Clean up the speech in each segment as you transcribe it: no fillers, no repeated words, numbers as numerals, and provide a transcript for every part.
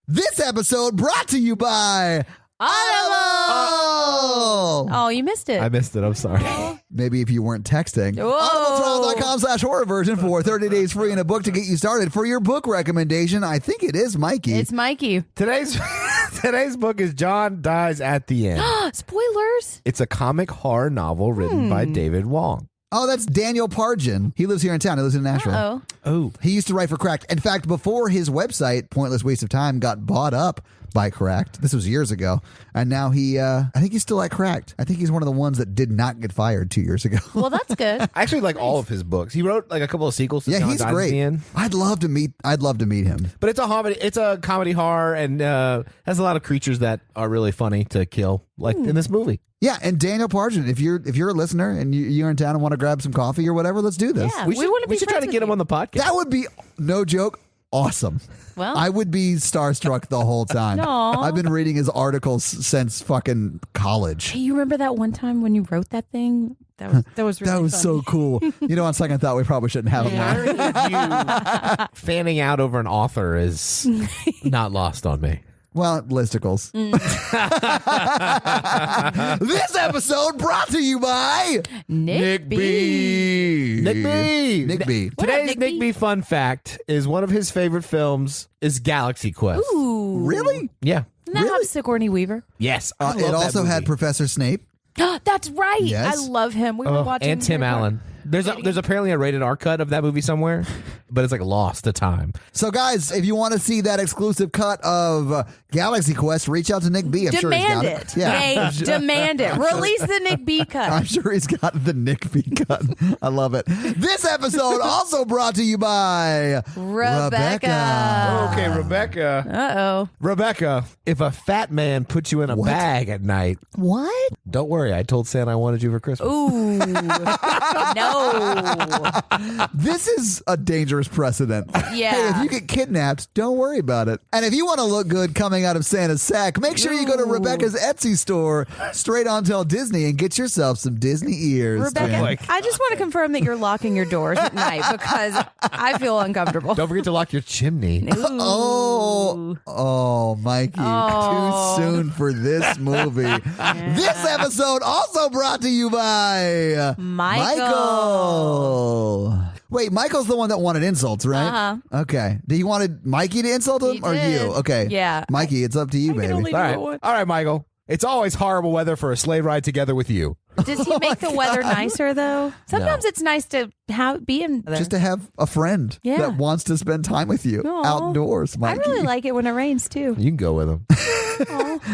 This episode brought to you by Audible! Oh, you missed it. I missed it. I'm sorry. Maybe if you weren't texting. Whoa. audibletrial.com/horror version for 30 days free and a book to get you started. For your book recommendation, I think it is Mikey. It's Mikey. Today's book is John Dies at the End. Spoilers. It's a comic horror novel written by David Wong. Oh, that's Daniel Pargin. He lives here in town. He lives in Nashville. Oh. He used to write for Cracked. In fact, before his website, Pointless Waste of Time, got bought up by Cracked. This was years ago. And now I think he's still at Cracked. I think he's one of the ones that did not get fired 2 years ago. Well, that's good. I actually like all of his books. He wrote like a couple of sequels to Yeah, John he's Dies at great. the End. I'd love to meet him. But it's a comedy horror and has a lot of creatures that are really funny to kill, like in this movie. Yeah, and Daniel Pargin, if you're a listener and you're in town and want to grab some coffee or whatever, let's do this. Yeah, We should try to get him on the podcast. That would be, no joke, awesome. Well, I would be starstruck the whole time. Aw. I've been reading his articles since fucking college. Hey, you remember that one time when you wrote that thing? That was really That was funny. so cool. You know, on second thought, we probably shouldn't have him The now. irony of you fanning out over an author is not lost on me. Well, listicles. This episode brought to you by Nick B. Nick B. Nick B. What up, Today's Nick Nick B? B fun fact is one of his favorite films is Galaxy Quest. Ooh. Really? Yeah. Didn't that have Sigourney Weaver? Yes. I love It that also had movie. Professor Snape. That's right. Yes. I love him. We were watching and Tim Harry Potter. Allen. There's apparently a rated R cut of that movie somewhere, but it's like lost to time. So, guys, if you want to see that exclusive cut of Galaxy Quest, reach out to Nick B. I'm sure he's got Demand it. it. Hey, demand it. Release the Nick B cut. I'm sure he's got the Nick B cut. I love it. This episode also brought to you by Rebecca. Okay, Rebecca. Uh-oh. Rebecca, if a fat man puts you in a bag at night, What? don't worry. I told Santa I wanted you for Christmas. Ooh. No. This is a dangerous precedent. Yeah. Hey, if you get kidnapped, don't worry about it. And if you want to look good coming out of Santa's sack, make sure you go to Ooh. Rebecca's Etsy store, straight on Tell Disney, and get yourself some Disney ears. Rebecca, Jen. I just want to confirm that you're locking your doors at night because I feel uncomfortable. Don't forget to lock your chimney. Oh, Mikey, Oh. too soon for this movie. This episode also brought to you by Michael. Wait, Michael's the one that wanted insults, right? Uh-huh. Okay. Did he wanted Mikey to insult him He or did. you? Okay. Yeah. Mikey, it's up to you, baby. only- All right, Michael. It's always horrible weather for a sleigh ride together with you. Does he make the weather nicer though? Sometimes it's nice to be in. Just to have a friend Yeah. that wants to spend time with you Aw. outdoors, I Mikey. really like it when it rains too. You can go with him.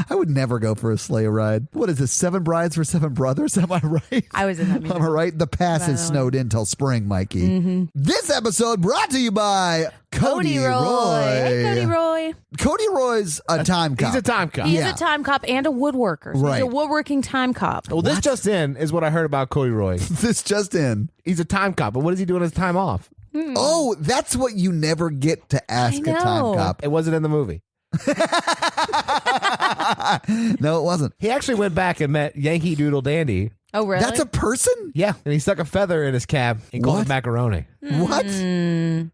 I would never go for a sleigh ride. What is this, 7 brides for 7 brothers? Am I right? I was in that meeting. Am I right? The pass is snowed in till spring, Mikey. Mm-hmm. This episode brought to you by Cody Roy. Hey, Cody Roy. Cody Roy's a time cop. He's a time cop. He's Yeah. a time cop and a woodworker. So Right. He's a woodworking time cop. Well, this just in is what I heard about Cody Roy. This just in. He's a time cop, but what is he doing his time off? Oh, that's what you never get to ask I a time know. cop. It wasn't in the movie. No, it wasn't. He actually went back and met Yankee Doodle Dandy. Oh, really? That's a person? Yeah, and he stuck a feather in his cab and called What? it macaroni. What?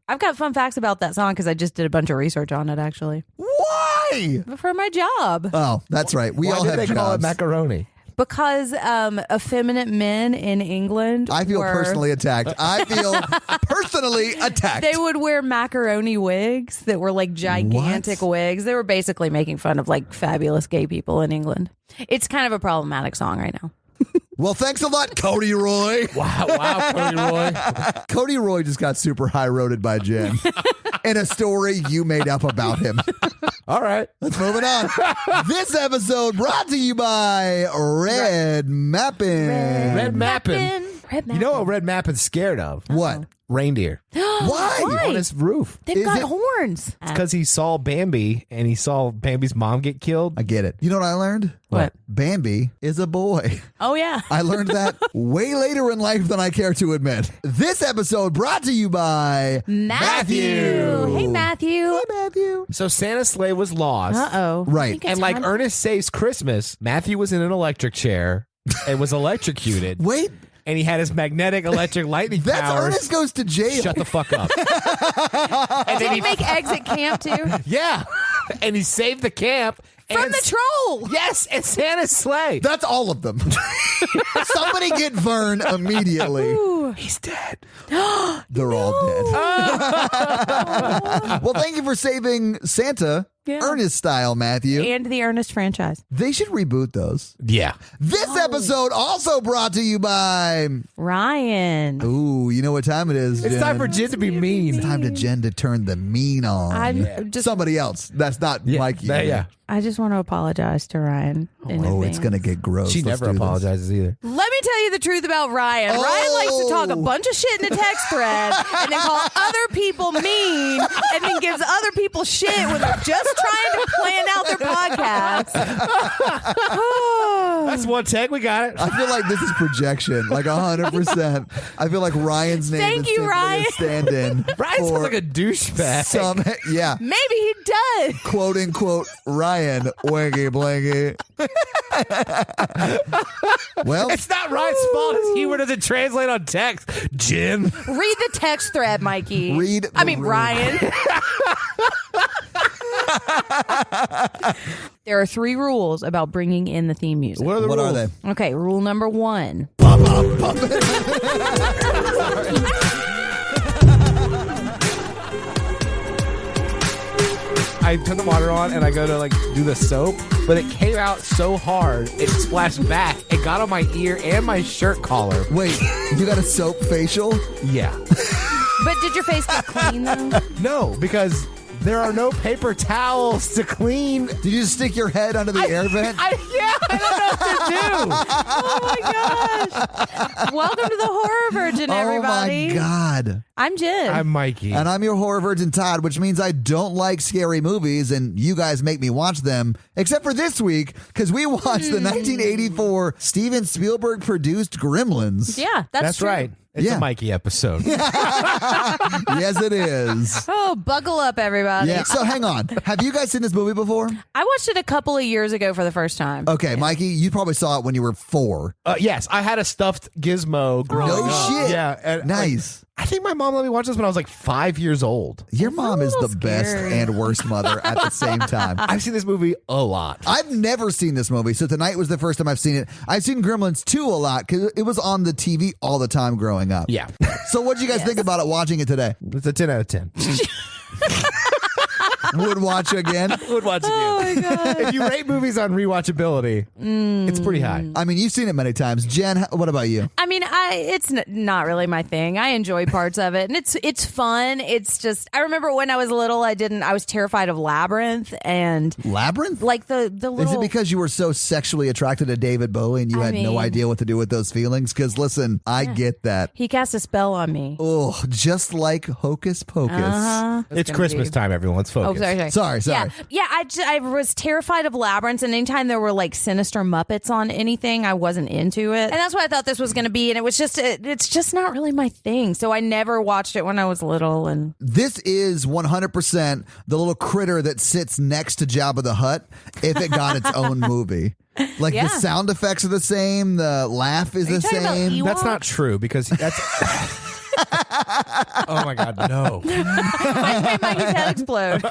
I've got fun facts about that song because I just did a bunch of research on it actually Why? for my job. Oh, that's right. We Why all did have they call it jobs. macaroni? Because effeminate men in England I feel were- personally attacked. I feel personally attacked. They would wear macaroni wigs that were like gigantic wigs. They were basically making fun of like fabulous gay people in England. It's kind of a problematic song right now. Well, thanks a lot, Cody Roy. Wow, Cody Roy. Cody Roy just got super high-roaded by Jen in a story you made up about him. All right. Let's move it on. This episode brought to you by Red Mappin'. Red Mappin'. Red You know what Red Mappin's scared of? What? Reindeer. Why? Why? On his roof. They've Is got it- horns. Because he saw Bambi and he saw Bambi's mom get killed. I get it. You know what I learned? What? Bambi is a boy. Oh, yeah. I learned that way later in life than I care to admit. This episode brought to you by Matthew. Hey, Matthew. Hi, Matthew. So Santa's sleigh was lost. Uh-oh. Right. I think it's And like time- Ernest Saves Christmas, Matthew was in an electric chair and was electrocuted. Wait, And he had his magnetic electric lightning that's powers. Ernest Goes to Jail. Shut the fuck up. Did he make exit camp too? Yeah. And he saved the camp. From the troll. Yes, and Santa's sleigh. That's all of them. Somebody get Vern immediately. Ooh. He's dead. They're all dead. Well, thank you for saving Santa, Ernest style, Matthew. And the Ernest franchise. They should reboot those. Yeah. This episode also brought to you by Ryan. Ooh, you know what time it is, It's Jen? time for Jen to be mean. It's time to Jen to turn the mean on. I'm just- Somebody else. That's not Mikey. Yeah. I just want to apologize to Ryan. In Oh, advance. it's going to get gross. She Let's never do this. apologizes either. Let me tell you the truth about Ryan. Ryan likes to talk a bunch of shit in a text thread and then call other people mean and then gives other people shit when they're just trying to plan out their podcast. That's one take. We got it. I feel like this is projection, like 100%. I feel like Ryan's name Thank is you, simply Ryan. a stand-in. Ryan for sounds like a douchebag. yeah, Maybe he does. quote unquote Ryan wanky blanky. Well, It's not Ryan's fault. His humor doesn't translate on text. Jen. Read the text thread, Mikey. Read Ryan. There are 3 rules about bringing in the theme music. What are the what rules? are they? Okay, rule number 1. I turn the water on and I go to do the soap, but it came out so hard it splashed back. It got on my ear and my shirt collar. Wait, you got a soap facial? Yeah. But did your face get clean, though? No, because there are no paper towels to clean. Did you just stick your head under the air vent? I don't know what to do. Oh, my gosh. Welcome to the Horror Virgin, everybody. Oh, my God. I'm Jen. I'm Mikey. And I'm your horror virgin Todd, which means I don't like scary movies, and you guys make me watch them, except for this week, because we watched the 1984 Steven Spielberg produced Gremlins. Yeah, that's true. right. It's Yeah. a Mikey episode. Yes, it is. Oh, buckle up, everybody. Yeah. So hang on. Have you guys seen this movie before? I watched it a couple of years ago for the first time. Okay, Mikey, you probably saw it when you were 4. Yes, I had a stuffed gizmo growing No up. shit. Yeah. And, Nice. I think my mom let me watch this when I was 5 years old. Your mom is the little best scary. and worst mother at the same time. I've seen this movie a lot. I've never seen this movie, so tonight was the first time I've seen it. I've seen Gremlins 2 a lot because it was on the TV all the time growing up. Yeah. So what did you guys think about it watching it today? It's a 10 out of 10. Would watch again? Would watch again. Oh, my God. If you rate movies on rewatchability, it's pretty high. I mean, you've seen it many times. Jen, what about you? I mean, it's not really my thing. I enjoy parts of it, and it's fun. It's just I remember when I was little, I was terrified of Labyrinth and Labyrinth? like the little. Is it because you were so sexually attracted to David Bowie and you had no mean- idea what to do with those feelings? Because listen, I get that. he cast a spell on me? Oh, just like Hocus Pocus. It's Christmas time, everyone. Let's focus. Oh, sorry. Sorry. Yeah. I was terrified of labyrinths, and anytime there were sinister Muppets on anything, I wasn't into it, and that's what I thought this was going to be. And it was it's just not really my thing. So I never watched it when I was little. And This is 100% the little critter that sits next to Jabba the Hutt if it got its own movie. Like Yeah. the sound effects are the same, the laugh is you the talking about same. Ewoks? That's not true because that's. Oh my God, no. I made Mikey's head explode.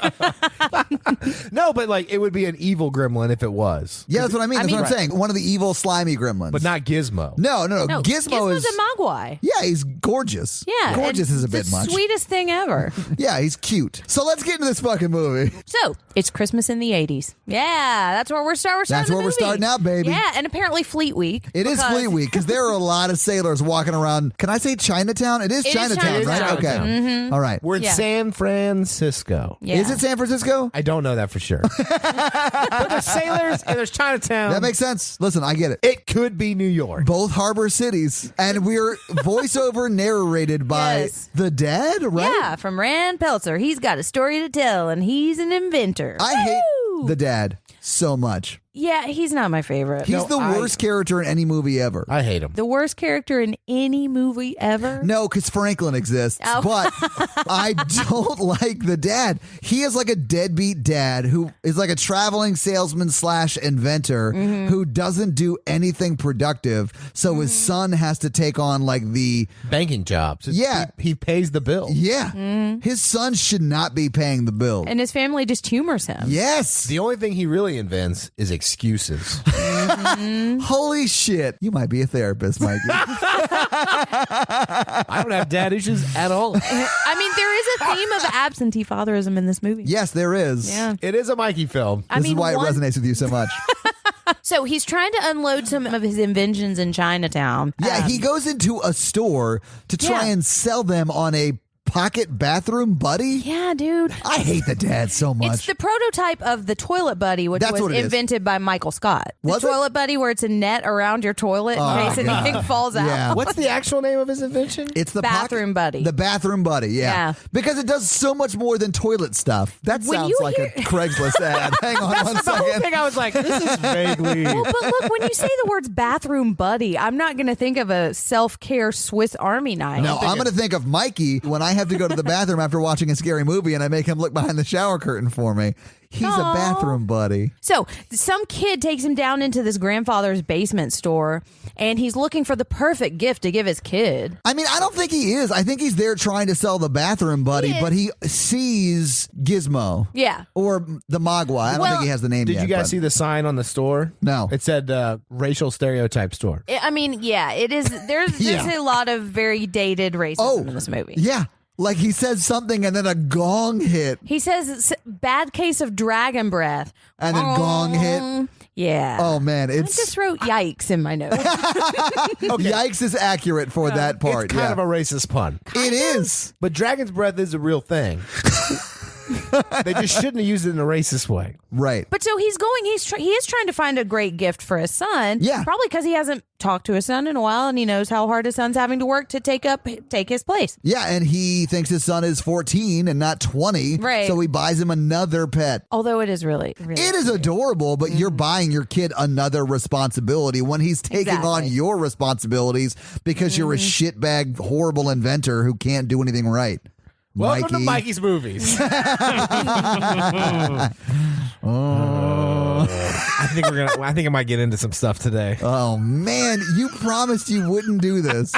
No, but it would be an evil gremlin if it was. Yeah, that's what I mean. That's mean- what I'm saying. One of the evil, slimy gremlins. But not Gizmo. No. No, Gizmo Gizmo's is. a Mogwai. Yeah, he's gorgeous. Yeah, Gorgeous and is a bit the much. Sweetest thing ever. Yeah, he's cute. So let's get into this fucking movie. So it's Christmas in the 80s. Yeah, that's where we're starting. That's where we're starting out, baby. Yeah, and apparently Fleet Week. It is because- Fleet Week because there are a lot of sailors walking around. Can I say Chinatown? It is It is Chinatown, Chinatown. right? Chinatown. Okay. All right. We're in Yeah. San Francisco. Yeah. Is it San Francisco? I don't know that for sure. But there's sailors and there's Chinatown. That makes sense. Listen, I get it. It could be New York. Both harbor cities. And we're voiceover narrated by Yes. the dad, right? Yeah, from Rand Peltzer. He's got a story to tell, and he's an inventor. I hate Woo! the dad so much. Yeah, he's not my favorite. He's the worst character in any movie ever. I hate him. The worst character in any movie ever? No, because Franklin exists. Oh. But I don't like the dad. He is like a deadbeat dad who is like a traveling salesman / inventor who doesn't do anything productive. So his son has to take on like the banking jobs. Yeah. He pays the bill. Yeah. His son should not be paying the bill. And his family just humors him. Yes. The only thing he really invents is excuses. Holy shit. You might be a therapist, Mikey. I don't have dad issues at all. I mean, there is a theme of absentee fatherism in this movie. Yes, there is. Yeah. It is a Mikey film. This is why it resonates with you so much. So he's trying to unload some of his inventions in Chinatown. Yeah, he goes into a store to try and sell them on a pocket bathroom buddy. Yeah, dude. I hate the dad so much. It's the prototype of the toilet buddy, which That's what was it is. invented by Michael Scott. Was the it? toilet buddy where it's a net around your toilet in case anything falls out. Yeah. What's the actual name of his invention? It's the Bathroom buddy. The bathroom buddy, Yeah. Because it does so much more than toilet stuff. That When sounds you like a Craigslist ad. Hang on one the whole second. thing. I was like, this is vaguely. Well, but look, when you say the words bathroom buddy, I'm not going to think of a self-care Swiss Army knife. No, I'm going to think of Mikey when I have to go to the bathroom after watching a scary movie and I make him look behind the shower curtain for me. He's a bathroom buddy. So some kid takes him down into this grandfather's basement store, and he's looking for the perfect gift to give his kid. I mean, I don't think he is. I think he's there trying to sell the bathroom buddy, He but he sees Gizmo. Yeah. Or the Mogwai. I don't Well, think he has the name Did yet. you guys but- see the sign on the store? No. It said racial stereotype store. I mean, yeah, it is. There's Yeah. a lot of very dated racism in this movie. Yeah. Like he said something and then a gong hit. He says, bad case of dragon breath. And then gong hit. Yeah. Oh, man. I It's just wrote yikes in my notes. Yikes is accurate for that part. It's kind of a racist pun. It is. But dragon's breath is a real thing. They just shouldn't have used it in a racist way. Right. But so he's going, he is trying to find a great gift for his son. Yeah. Probably because he hasn't talked to his son in a while and he knows how hard his son's having to work to take his place. Yeah, and he thinks his son is 14 and not 20. Right. So he buys him another pet. Although it is really It is adorable, but you're buying your kid another responsibility when he's taking on Exactly. your responsibilities because you're a shitbag, horrible inventor who can't do anything right. Welcome to Mikey. Mikey's movies. I think I might get into some stuff today. Oh, man, you promised you wouldn't do this.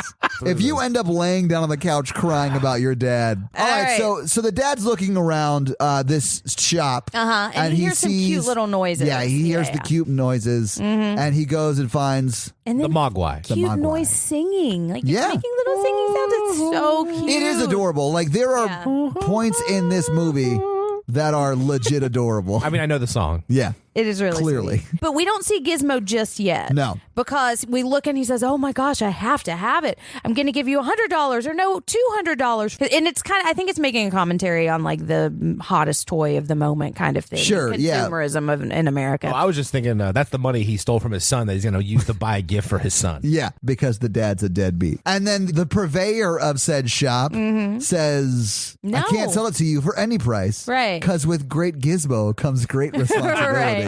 If you end up laying down on the couch crying about your dad. All right, so the dad's looking around this shop. And he hears some cute little noises. Yeah, he hears the cute noises. And he goes and finds... And The then Mogwai. cute Mogwai. noise singing. Like Yeah. it's making little singing sounds. It's so cute. It is adorable. Like, there are points in this movie that are legit adorable. I mean, I know the song. Yeah. It is really Clearly. sweet. But we don't see Gizmo just yet. No. Because we look and he says, oh my gosh, I have to have it. I'm going to give you $100 or no, $200. And it's kind of, I think it's making a commentary on like the hottest toy of the moment kind of thing. Sure, yeah. Consumerism in America. Oh, I was just thinking that's the money he stole from his son that he's going to use to buy a gift for his son. Yeah, because the dad's a deadbeat. And then the purveyor of said shop says, No. I can't sell it to you for any price. Right. Because with great gizmo comes great responsibility. Right.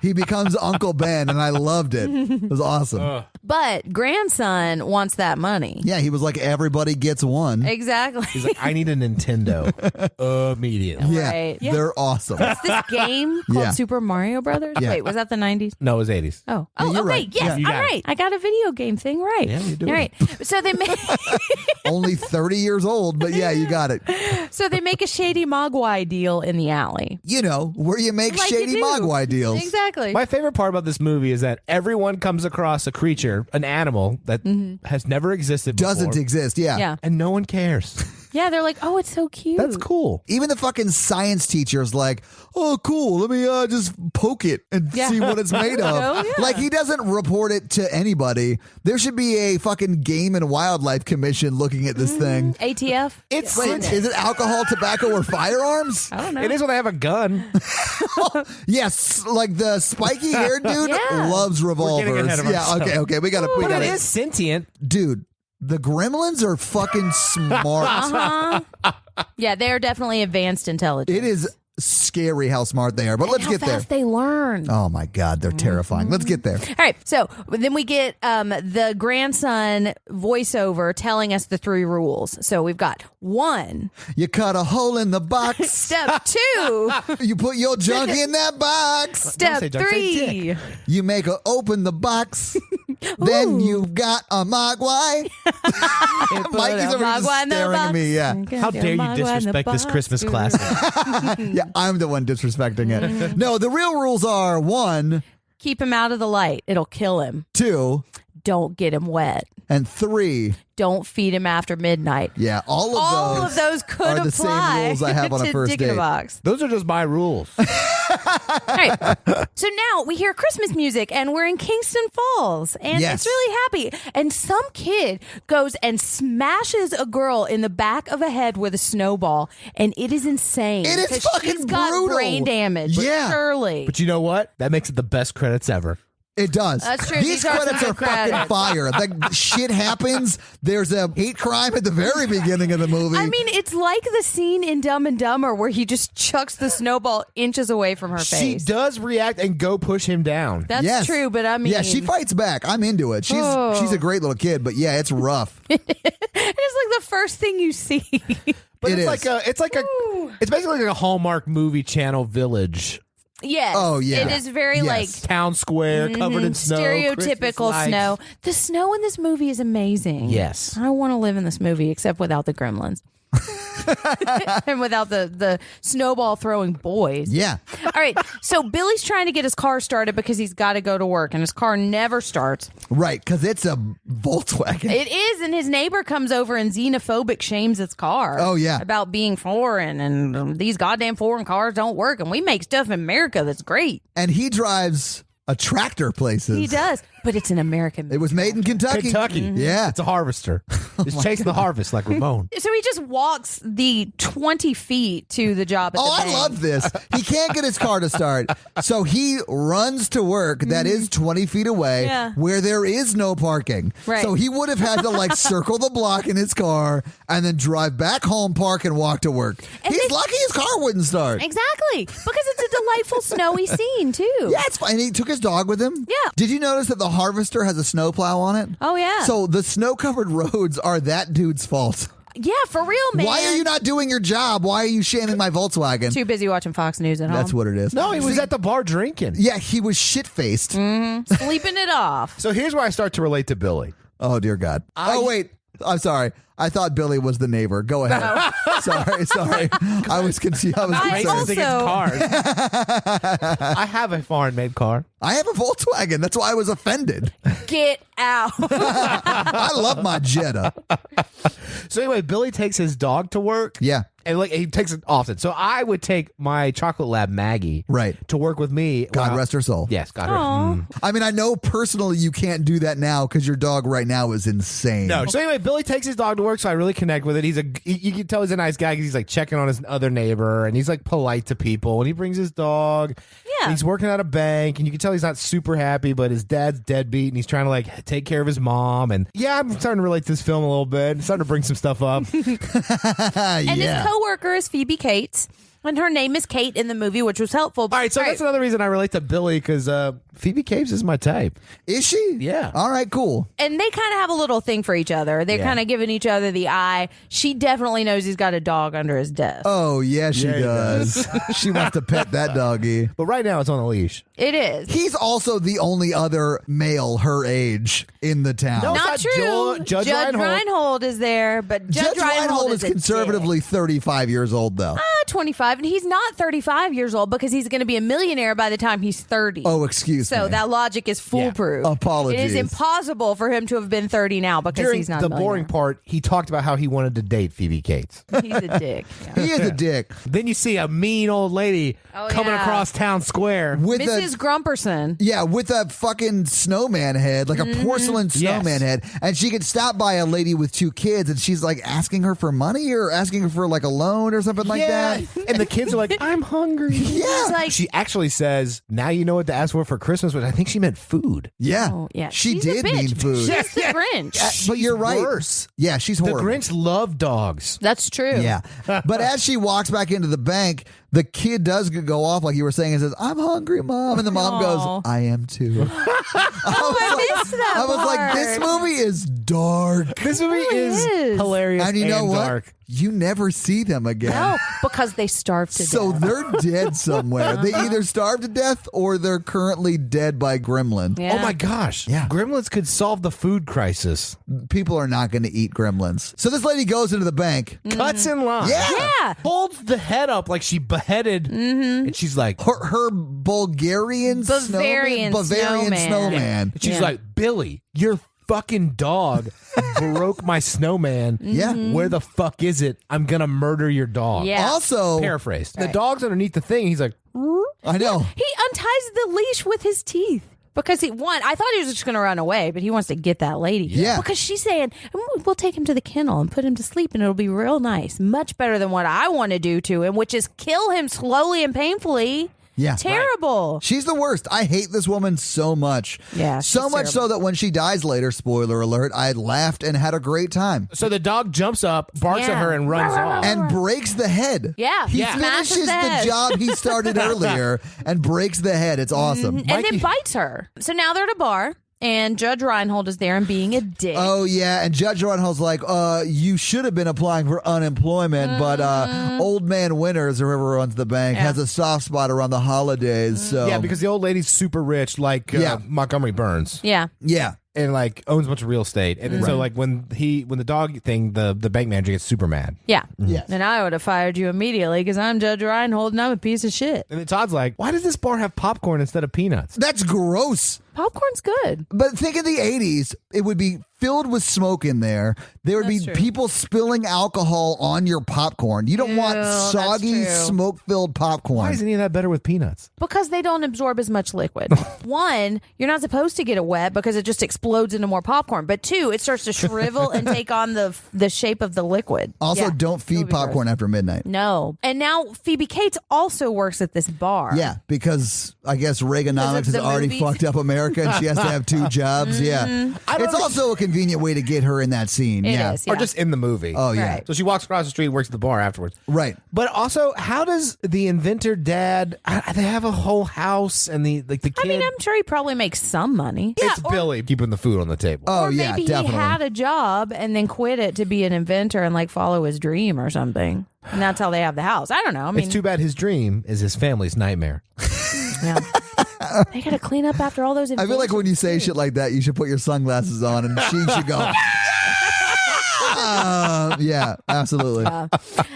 He becomes Uncle Ben, and I loved it. It was awesome. But grandson wants that money. Yeah, he was like, everybody gets one. Exactly. He's like, I need a Nintendo immediately. Yeah, Right. Yeah. they're awesome. This game called Yeah. Super Mario Brothers? Yeah. Wait, was that the 90s? No, it was 80s. Oh, you're okay. right. Yes, Yeah, you I'm got it. right. I got a video game thing right. Yeah, you do. All right. So they make Only 30 years old, but yeah, you got it. a shady Mogwai deal in the alley. You know, where you make Like you shady do. Mogwai deals. Exactly. My favorite part about this movie is that everyone comes across a creature, an animal that has never existed before. Doesn't exist, yeah. Yeah. And no one cares. Yeah, they're like, oh, it's so cute. That's cool. Even the fucking science teacher's like, oh, cool, let me just poke it and Yeah. see what it's made of. Oh, yeah. Like, he doesn't report it to anybody. There should be a fucking Game and Wildlife Commission looking at this thing. ATF? It's Wait, is it alcohol, tobacco, or firearms? I don't know. It is when they have a gun. Yes, like the spiky haired dude Yeah. loves revolvers. getting ahead of Yeah, ourselves. okay, we gotta, But it is sentient. dude. The Gremlins are fucking smart. Yeah, they're definitely advanced intelligence. It is scary how smart they are. But let's how get there. fast they learn. Oh my God, they're terrifying. Let's get there. All right, so then we get the grandson voiceover telling us the 3 rules. So we've got 1. You cut a hole in the box. Step 2. You put your junk in that box. Step say junk, say 3. You make her open the box. Then you've got a Mogwai. Mikey's over here just staring at me. Yeah. How dare you disrespect this Christmas classic? Yeah, I'm the one disrespecting it. No, the real rules are 1, Keep him out of the light. It'll kill him. 2, Don't get him wet. and 3. Don't feed him after midnight. Yeah, all of those could are the apply same rules I have on a to first Dick in date. a Box. Those are just my rules. All right. So now we hear Christmas music and we're in Kingston Falls and Yes. it's really happy. And some kid goes and smashes a girl in the back of a head with a snowball and it is insane. It is 'cause fucking she's got brutal. brain damage. Yeah. Surely. But you know what? That makes it the best credits ever. It does. That's true. These These are credits some are good fucking credits. fire. Like shit happens. There's a hate crime at the very beginning of the movie. I mean, it's like the scene in Dumb and Dumber where he just chucks the snowball inches away from her She face. does react and go push him down. That's Yes. true, but I mean, yeah, she fights back. I'm into it. She's a great little kid, but yeah, it's rough. it's like the first thing you see. But It it's is. it's basically like a Hallmark movie channel village. Yes. Oh, yeah. It is very Yes. like Town square covered in snow. stereotypical Christmas lights. snow. The snow in this movie is amazing. Yes. I want to live in this movie except without the gremlins. And without the snowball throwing boys. Yeah. All right. So Billy's trying to get his car started because he's got to go to work and his car never starts. Right, because it's a Volkswagen. It is, and his neighbor comes over and xenophobic shames its car. Oh, yeah. About being foreign and these goddamn foreign cars don't work and we make stuff in America that's great. And he drives a tractor places. He does, but it's an American. It was made in Kentucky. Kentucky. Yeah. It's a harvester. It's chasing the harvest like Ramon. So he just walks the 20 feet to the job at the I bank. love this. He can't get his car to start. So he runs to work that is 20 feet away Yeah. where there is no parking. Right. So he would have had to like circle the block in his car and then drive back home, park, and walk to work. And He's they- lucky his car wouldn't start. Exactly. Because it's a delightful snowy scene, too. Yeah, it's fine. He took his dog with him. Yeah. Did you notice that the harvester has a snowplow on it? Oh, yeah. So the snow-covered roads are that dude's fault. Yeah, for real, man. Why are you not doing your job? Why are you shaming my Volkswagen? Too busy watching Fox News at home? That's what it is. No, he was at the bar drinking. Yeah, he was shit-faced. Sleeping it off. So here's where I start to relate to Billy. Oh, dear God. Oh, wait. I'm sorry. I thought Billy was the neighbor. Go ahead. Sorry. I was confused. I was I Racist concerned. against cars. I have a foreign-made car. I have a Volkswagen. That's why I was offended. Get out. I love my Jetta. So anyway, Billy takes his dog to work. Yeah. And like he takes it often. So I would take my chocolate lab Maggie Right. to work with me. God rest her soul. Yes, God Aw. rest. I mean, I know personally you can't do that now because your dog right now is insane. No. So anyway, Billy takes his dog to work, so I really connect with it. You can tell he's a nice guy because he's like checking on his other neighbor and he's like polite to people and he brings his dog. Yeah. He's working at a bank and you can tell he's not super happy, but his dad's deadbeat and he's trying to like take care of his mom. And yeah, I'm starting to relate to this film a little bit. I'm starting to bring some stuff up. And his yeah. coworker is Phoebe Cates. And her name is Kate in the movie, which was helpful. All right, so that's another reason I relate to Billy because Phoebe Cates is my type. Is she? Yeah. All right, cool. And they kind of have a little thing for each other. They're Yeah. kind of giving each other the eye. She definitely knows he's got a dog under his desk. Oh, yeah, she Yeah, he does. She wants to pet that doggy. But right now it's on a leash. It is. He's also the only other male her age in the town. No, Not it's true. not Judge Reinhold. Reinhold is there, but Judge Reinhold is a conservatively 35 years old, though. dick. 25, and he's not 35 years old because he's going to be a millionaire by the time he's 30. Oh, excuse me. So that logic is foolproof. Apologies. It is impossible for him to have been 30 now because During he's not the a millionaire. boring part, he talked about how he wanted to date Phoebe Cates. He's a dick. Yeah. He is a dick. Then you see a mean old lady Oh, coming yeah. across town square. With Mrs. Grumperson. with a fucking snowman head, like a porcelain snowman head. And she gets stopped by a lady with 2 kids, and she's like asking her for money or asking her for like a loan or something like that. And and the kids are like, I'm hungry. He's like, She actually says, now you know what to ask for Christmas, but I think she meant food. Yeah. oh, yeah. She She's a did bitch. mean food. She's the Grinch. But you're right. Worse. Yeah, she's The horrible. Grinch loved dogs. That's true. Yeah. But as she walks back into the bank, the kid does go off like you were saying and says, I'm hungry, Mom. And the mom Aw. goes, I am too. I missed that I was like, this part. movie is dark. This movie really is is. hilarious And you know what? dark. You never see them again. No, because they starved to So death. they're dead somewhere. They either starved to death or they're currently dead by gremlin. Yeah. Oh my gosh. Yeah. Gremlins could solve the food crisis. People are not going to eat gremlins. So this lady goes into the bank. Cuts in line. Yeah. Holds the head up like she beheaded. And she's like, Her Bulgarian Bavarian Bavarian snowman. snowman. she's Yeah. like, Billy, your fucking dog broke my snowman. Yeah. Where the fuck is it? I'm going to murder your dog. Yeah. Also, Paraphrased. The Right. dog's underneath the thing. He's like, I know. He unties the leash with his teeth. Because I thought he was just going to run away, but he wants to get that lady. Yeah. Because she's saying, we'll take him to the kennel and put him to sleep and it'll be real nice. Much better than what I want to do to him, which is kill him slowly and painfully. Yeah. Terrible. She's the worst. I hate this woman so much. Yeah, So she's much so that when she dies later, spoiler alert, I laughed and had a great time. so the dog jumps up, barks at Yeah. her, and runs off. And breaks the head. Yeah. He Yeah. finishes Smashes the the head. job he started earlier and breaks the head. It's awesome. And then bites her. So now they're at a bar and Judge Reinhold is there and being a dick. Oh, yeah. And Judge Reinhold's like, you should have been applying for unemployment, but Old Man Winters, or whoever runs the bank, has a soft spot around the holidays. So Yeah, because the old lady's super rich, like Yeah. Montgomery Burns. Yeah. yeah. And like owns a bunch of real estate, and then so like when the dog thing, the bank manager gets super mad, Yeah. Yes. And I would have fired you immediately because I'm Judge Reinhold and I'm a piece of shit. and then Todd's like, "Why does this bar have popcorn instead of peanuts?" That's gross. Popcorn's good. But think of the 80s. It would be filled with smoke in there. There would That's be true. people spilling alcohol on your popcorn. You don't want Ew, that's soggy, true. smoke-filled popcorn. Why is any of that better with peanuts? Because they don't absorb as much liquid. One, you're not supposed to get it wet because it just explodes into more popcorn. But two, it starts to shrivel and take on the shape of the liquid. Also, Yeah. don't It feed would be popcorn gross. after midnight. No. And now Phoebe Cates also works at this bar. Yeah, because I guess Reaganomics has the already movies? fucked up America and she has to have two jobs. Yeah. It's also a convenient way to get her in that scene. It yeah. is, Or yeah. just in the movie? Oh, yeah. Right. So she walks across the street and works at the bar afterwards. Right. But also, how does the inventor dad? They have a whole house, and the kid. I mean, I'm sure he probably makes some money. it's or, Billy keeping the food on the table. Oh, or yeah, maybe definitely. he had a job and then quit it to be an inventor and like follow his dream or something. And that's how they have the house. I don't know. I mean, It's too bad his dream is his family's nightmare. yeah. They got to clean up after all those I inventions. feel like when you say shit like that, you should put your sunglasses on and she should go. Yeah, absolutely. All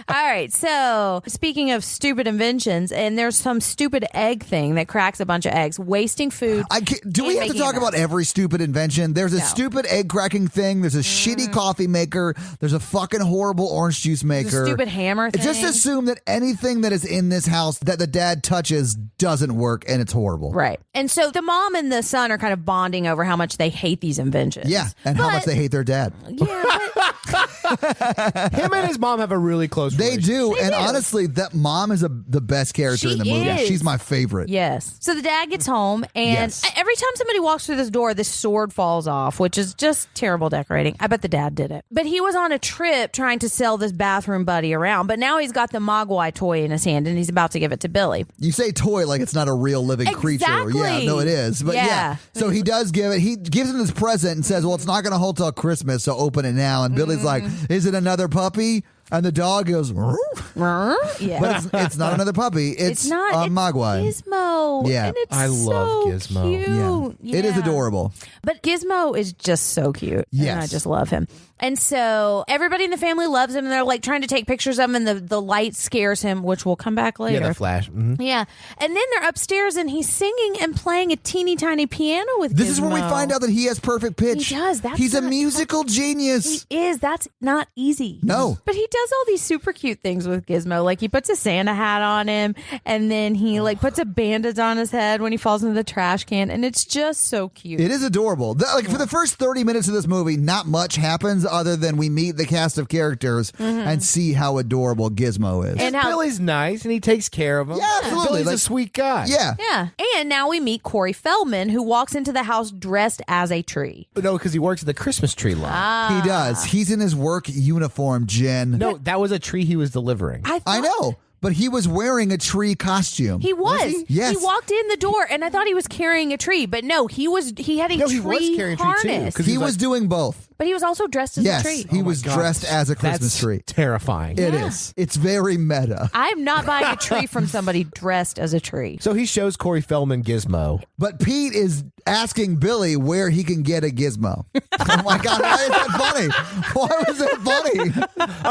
right. So, speaking of stupid inventions, and there's some stupid egg thing that cracks a bunch of eggs, wasting food. Do we and have to making talk a about mess. every stupid invention? There's a No. stupid egg cracking thing. There's a shitty coffee maker. There's a fucking horrible orange juice maker. stupid hammer thing. Just assume that anything that is in this house that the dad touches doesn't work and it's horrible. Right. And so the mom and the son are kind of bonding over how much they hate these inventions. Yeah, and how much they hate their dad. Yeah, but Him and his mom have a really close They relationship. do, and do. honestly, that mom is the best character She in the movie. is. She's my favorite. yes. So the dad gets home, and Yes. every time somebody walks through this door, this sword falls off, which is just terrible decorating. I bet the dad did it. But he was on a trip trying to sell this bathroom buddy around, but now he's got the Mogwai toy in his hand, and he's about to give it to Billy. You say toy like it's not a real living creature. Exactly. Yeah, no, it is. But Yeah. So he does give it. He gives him this present and says, "Well, it's not going to hold till Christmas, so open it now." And Billy's like, "Is it another puppy?" And the dog goes, "Rrr." Yeah. But it's not another puppy. It's not. a It's Mogwai. Gizmo. Yeah. And it's I love so Gizmo. Cute. It is Yeah. adorable. But Gizmo is just so cute. Yes. And I just love him. And so everybody in the family loves him, and they're like trying to take pictures of him, and the light scares him, which will come back later. Yeah, the flash. Mhm. Yeah. And then they're upstairs, and he's singing and playing a teeny tiny piano with This is where we Gizmo. find out that he has perfect pitch. He does. That's He's a not- musical genius. He is. That's not easy. No. But he does all these super cute things with Gizmo. Like he puts a Santa hat on him, and then he like puts a bandage on his head when he falls into the trash can, and it's just so cute. It is adorable. Like for the first 30 minutes of this movie, not much happens other than we meet the cast of characters and see how adorable Gizmo is. And how Billy's nice and he takes care of him. Yeah, absolutely. Billy's Like- a sweet guy. Yeah. yeah. And now we meet Corey Feldman, who walks into the house dressed as a tree. No, because he works at the Christmas tree lot. He does. He's in his work uniform, Jen. No, that was a tree he was delivering. I know, but he was wearing a tree costume. He was. Yes. He walked in the door, and I thought he was carrying a tree, but no, he had a No, tree he was carrying a tree, too, harness. 'cause He he's was like- doing both. But he was also dressed as a Yes, tree. he Oh my was God. dressed as a Christmas That's tree. terrifying. It is. It's very meta. I'm not buying a tree from somebody dressed as a tree. So he shows Corey Feldman Gizmo. But Pete is asking Billy where he can get a gizmo. Oh my God, why is that funny? Why was that funny?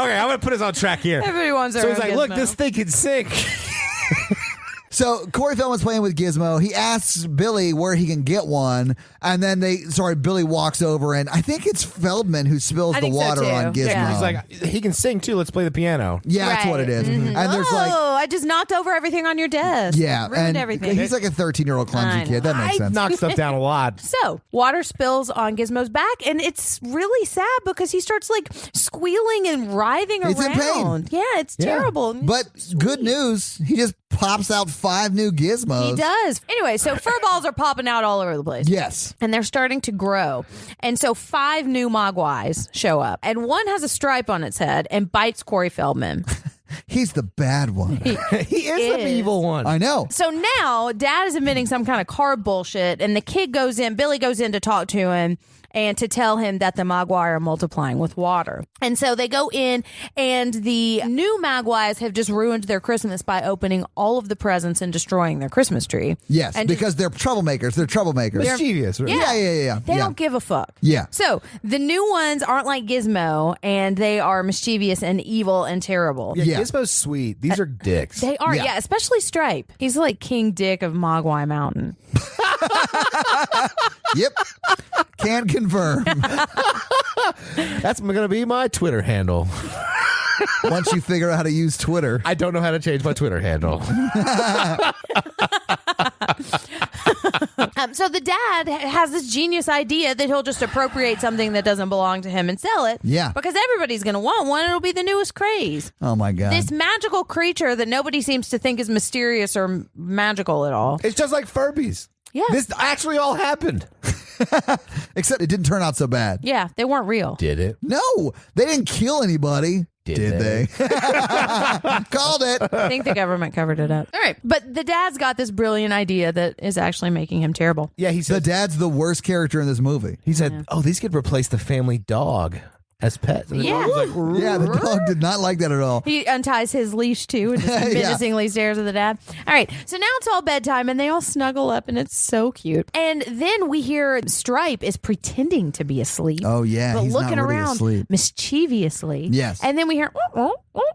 Okay, I'm going to put us on track here. Everybody wants their So he's own like, look, Gizmo. this thing can sink. So Corey Feldman's playing with Gizmo. He asks Billy where he can get one, and then Billy walks over, and I think it's Feldman who spills I the think so, water too. on Gizmo. Yeah. He's like, he can sing too. Let's play the piano. yeah, that's what it is. And there's like, I just knocked over everything on your desk. yeah, Ruined and everything. he's like a 13-year-old I clumsy know. kid. That makes sense. Knock stuff down a lot. So, water spills on Gizmo's back, and it's really sad because he starts like squealing and writhing He's in around. pain. Yeah, it's terrible. But good news, he just pops out 5 new gizmos. He does. Anyway, so fur balls are popping out all over the place. Yes. And they're starting to grow. And so 5 new Mogwais show up. And one has a stripe on its head and bites Corey Feldman. He's the bad one. He is the evil one. I know. So now Dad is admitting some kind of carb bullshit. And the kid goes in, Billy goes in to talk to him and to tell him that the Mogwai are multiplying with water. And so they go in, and the new Mogwais have just ruined their Christmas by opening all of the presents and destroying their Christmas tree. Yes, And because they're troublemakers. They're troublemakers. Mischievous. Right? Yeah. They don't give a fuck. Yeah. So the new ones aren't like Gizmo, and they are mischievous and evil and terrible. Yeah, Yeah. Gizmo's sweet. These are dicks. They are, Yeah. yeah, especially Stripe. He's like King Dick of Mogwai Mountain. Yep. Can confirm. That's going to be my Twitter handle. Once you figure out how to use Twitter. I don't know how to change my Twitter handle. So the dad has this genius idea that he'll just appropriate something that doesn't belong to him and sell it. Yeah. Because everybody's going to want one. It'll be the newest craze. Oh my God. This magical creature that nobody seems to think is mysterious or magical at all. It's just like Furbies. Yeah. This actually all happened. Except it didn't turn out so bad. Yeah, they weren't real. Did it? No, they didn't kill anybody. Did they? Called it. I think the government covered it up. All right. But the dad's got this brilliant idea that is actually making him terrible. Yeah, he The said. dad's the worst character in this movie. He said, "Oh, these could replace the family dog as pets." And the Yeah. dog was like, Yeah, the dog did not like that at all. He unties his leash too and just Yeah. menacingly stares at the dad. All right, so now it's all bedtime and they all snuggle up and it's so cute. And then we hear Stripe is pretending to be asleep. Oh, yeah, but he's not looking really around asleep. mischievously. Yes. And then we hear,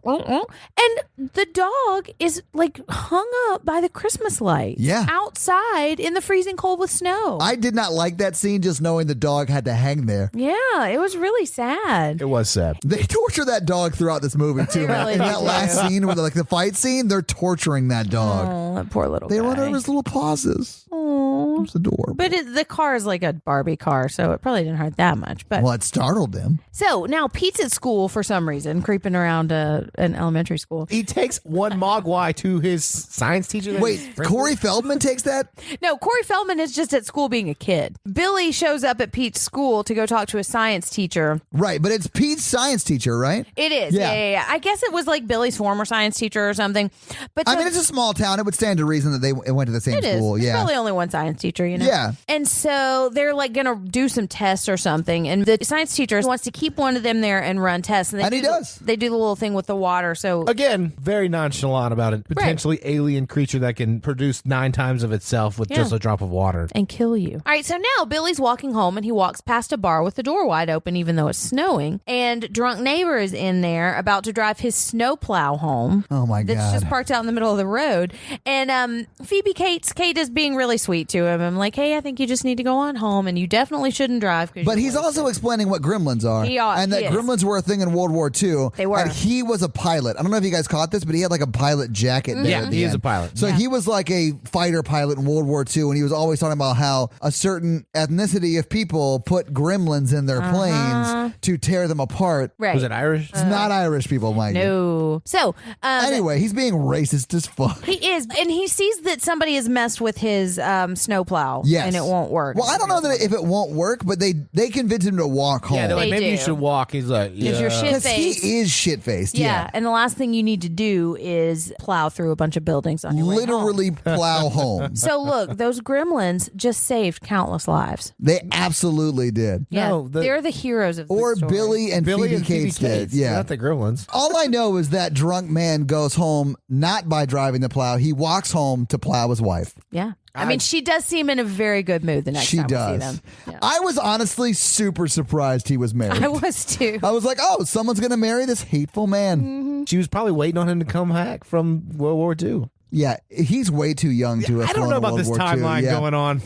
and the dog is like hung up by the Christmas light. Yeah. outside in the freezing cold with snow. I did not like that scene, just knowing the dog had to hang there. Yeah, it was really sad. It was sad. They torture that dog throughout this movie too, man. really In do. that last scene, with the fight scene, they're torturing that dog. Oh, that poor little They guy. run over his little pauses. Aw. It's adorable. But the car is like a Barbie car, so it probably didn't hurt that much. But Well, it startled him. so now Pete's at school for some reason, creeping around an elementary school. He takes one Mogwai to his science teacher. that Wait, he's friends Corey with. Feldman takes that? No, Corey Feldman is just at school being a kid. Billy shows up at Pete's school to go talk to a science teacher. Right, but it's Pete's science teacher, right? It is, Yeah. yeah. I guess it was like Billy's former science teacher or something. But I so- mean, it's a small town. It would stand to reason that they went to the same It is. school. There's Yeah. probably only one science teacher, you know? Yeah. And so they're like going to do some tests or something. And the science teacher wants to keep one of them there and run tests. And, And he does. They do the little thing with the water. So Again, very nonchalant about it. Potentially alien creature that can produce 9 times of itself with just a drop of water. and kill you. All right, so now Billy's walking home and he walks past a bar with the door wide open, even though it's snowing. And drunk neighbor is in there about to drive his snowplow home. Oh, my That's God. just parked out in the middle of the road. And Phoebe Kate is being really sweet to him. him. I'm like, hey, I think you just need to go on home, and you definitely shouldn't drive. But he's also explaining what gremlins are. And that gremlins were a thing in World War II. They were. And he was a pilot. I don't know if you guys caught this, but he had like a pilot jacket. There Yeah, he is a pilot. So he was like a fighter pilot in World War II, and he was always talking about how a certain ethnicity of people put gremlins in their planes to tear them apart. Right. Was it Irish? It's not Irish people, Mike. No. So, Anyway, he's being racist as fuck. he is, and he sees that somebody has messed with his snowplow, Yes. and it won't work. Well, I don't know that if it won't work, but they convinced him to walk home. Yeah, they're like, They maybe you do. should walk. He's like, yeah. Because you're Because shit-faced. he is shit-faced. Yeah, and the last thing you need to do is plow through a bunch of buildings on your way home. Literally plow home. So look, those gremlins just saved countless lives. They absolutely did. Yeah, No, they're the heroes of the Or story. Billy and Phoebe Cates did. Yeah. Not the Gremlins. All I know is that drunk man goes home not by driving the plow. He walks home to plow his wife. Yeah. I mean, she does seem in a very good mood the next She time we see does. them. Yeah. I was honestly super surprised he was married. I was too. I was like, oh, someone's going to marry this hateful man. She was probably waiting on him to come back from World War II. Yeah, he's way too young to have I don't flown know in about World this War II. timeline Yeah. going on.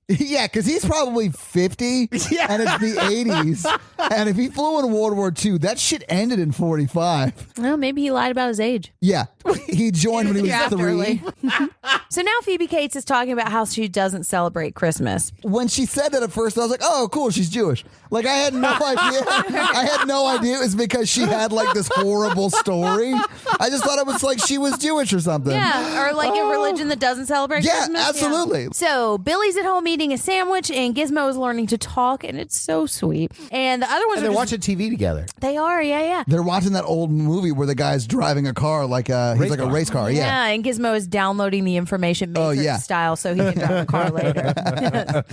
Yeah, because he's probably 50, Yeah. and it's the 80s. And if he flew in World War II, that shit ended in 45. Well, maybe he lied about his age. Yeah, he joined when he was Draft 3. early. So now Phoebe Cates is talking about how she doesn't celebrate Christmas. When she said that at first, I was like, oh, cool, she's Jewish. Like, I had no idea. I had no idea it was because she had, like, this horrible story. I just thought it was like she was Jewish or something. Yeah, or like a religion that doesn't celebrate Yeah, Christmas. absolutely. So Billy's at home eating a sandwich, and Gizmo is learning to talk, and it's so sweet. And the other ones And are they're just, watching TV together. They are, yeah. They're watching that old movie where the guy's driving a car like he's like a car. race car. Yeah, and Gizmo is downloading the information Matrix yeah. style so he can drive the car later.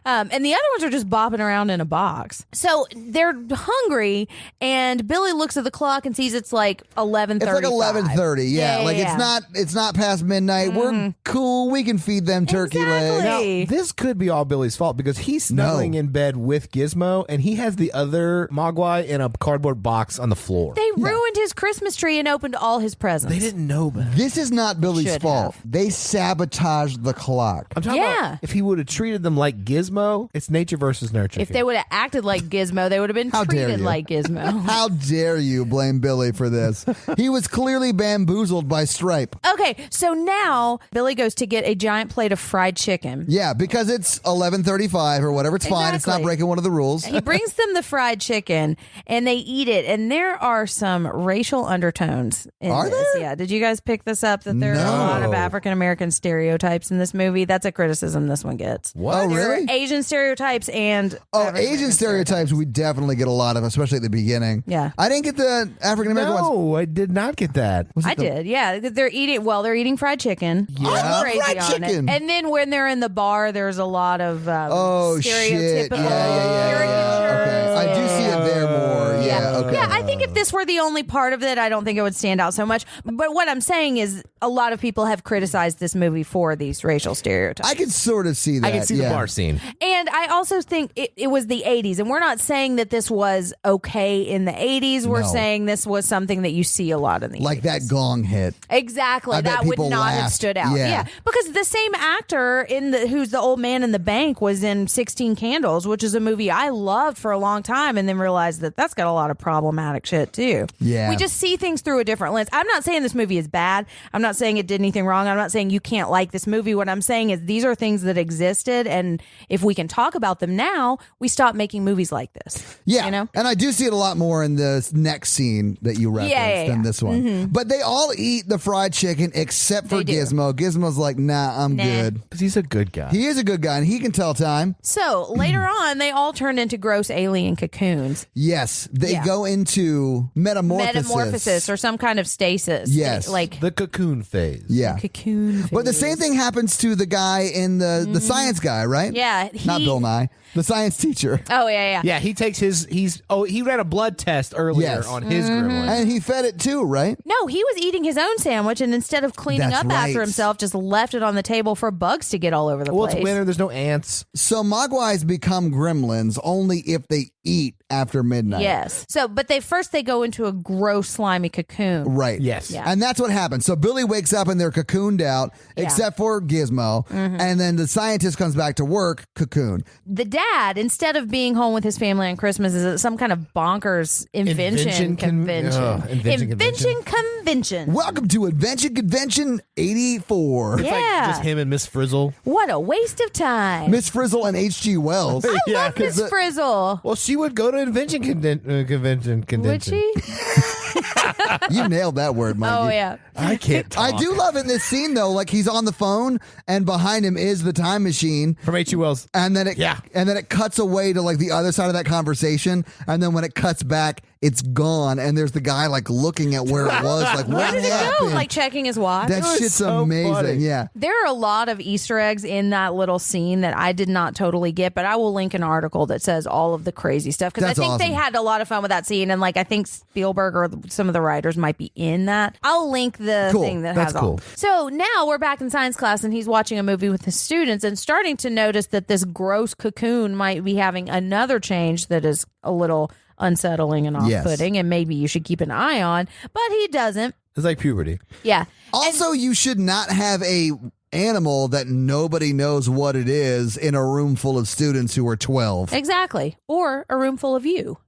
And the other ones are just bopping around in a box. So they're hungry, and Billy looks at the clock and sees it's like 11:30. It's like 11:30. Yeah, like it's not past midnight. We're cool. We can feed them turkey legs. Now, Hey. this could be all Billy's fault because he's snuggling in bed with Gizmo, and he has the other Mogwai in a cardboard box on the floor. They ruined his Christmas tree and opened all his presents. They didn't know better. This is not Billy's Should fault. have. They sabotaged the clock. I'm talking Yeah. about if he would have treated them like Gizmo, it's nature versus nurture. If they would have acted like Gizmo, they would have been How dare treated you. like Gizmo. How dare you blame Billy for this? He was clearly bamboozled by Stripe. Okay, so now Billy goes to get a giant plate of fried chicken. Yeah, because it's 11:35 or whatever. It's fine. It's not Exactly. breaking one of the rules. He brings them the fried chicken, and they eat it. And there are some racial undertones in Are this. there? Yeah. Did you guys pick this up? That there are a lot of No. African American stereotypes in this movie. That's a criticism this one gets. What? Oh, There are really? Asian stereotypes and Oh, African-American Asian stereotypes we definitely get a lot of, especially at the beginning. Yeah. I didn't get the African American ones. No, I did not get that. I did, yeah. They're eating fried chicken. Yeah. I'm I love crazy fried on chicken. it. And then when they're in the bar, there's a lot of Oh, shit. stereotypical Yeah. Okay. I do see it there more. Yeah, okay. Yeah, I think if this were the only part of it, I don't think it would stand out so much. But what I'm saying is a lot of people have criticized this movie for these racial stereotypes. I could sort of see that. I can see yeah. the bar scene. And I also think it was the 80s. And we're not saying that this was okay in the 80s. We're No. saying this was something that you see a lot in the Like 80s. that gong hit. Exactly. I bet That would people not have laughed. stood out. Yeah. Because the same actor who's the old man in the bank was in 16 Candles, which is a movie I loved for a long time, and then realized that that's got a lot of problematic shit too. Yeah. We just see things through a different lens. I'm not saying this movie is bad. I'm not saying it did anything wrong. I'm not saying you can't like this movie. What I'm saying is these are things that existed, and if we can talk about them now, we stop making movies like this. Yeah. You know? And I do see it a lot more in the next scene that you referenced Yeah, than yeah. this one. But they all eat the fried chicken except for They do. Gizmo. Gizmo's like, nah, I'm good. Because he's a good guy. He is a good guy and he can tell time. So later on, they all turned into gross alien cocoons. Yes. They Yeah. go into metamorphosis. Or some kind of stasis. Yes. Like The cocoon phase. Yeah. cocoon. But the phase. same thing happens to the guy in the science guy, right? Yeah. Not Bill Nye. The science teacher. Oh, yeah. Yeah, he takes he ran a blood test earlier Yes. on his gremlin. And he fed it too, right? No, he was eating his own sandwich, and instead of cleaning That's up after right. himself, just left it on the table for bugs to get all over the Well, place. it's winter. There's no ants. So Mogwais become gremlins only if they eat after midnight. Yes. So, but they go into a gross, slimy cocoon. Right. Yes. Yeah. And that's what happens. So Billy wakes up and they're cocooned out, Yeah. except for Gizmo. And then the scientist comes back to work, cocoon. The dad, instead of being home with his family on Christmas, is at some kind of bonkers invention convention. Invention convention. Welcome to Invention Convention 84. Yeah. Just him and Miss Frizzle. What a waste of time. Miss Frizzle and H.G. Wells. I Yeah, love Miss Frizzle. Well, she would go to Invention Convention. Would she? You nailed that word, Mikey. Oh, yeah. I can't talk. I do love in this scene, though, like he's on the phone and behind him is the time machine. From H.G. Wells. And then it cuts away to like the other side of that conversation. And then when it cuts back, it's gone. And there's the guy like looking at where it was. Like, Where what did it happened? go? Like checking his watch? That was shit's so amazing. funny. Yeah. There are a lot of Easter eggs in that little scene that I did not totally get, but I will link an article that says all of the crazy stuff because I That's think they awesome. had a lot of fun with that scene, and like I think Spielberg or some of the writers might be in that. I'll link the Cool. thing that That's has all. cool. So now we're back in science class, and he's watching a movie with his students and starting to notice that this gross cocoon might be having another change that is a little unsettling and Yes. off-putting, and maybe you should keep an eye on, but he doesn't. It's like puberty. Yeah. Also, you should not have a animal that nobody knows what it is in a room full of students who are 12. Exactly. Or a room full of you.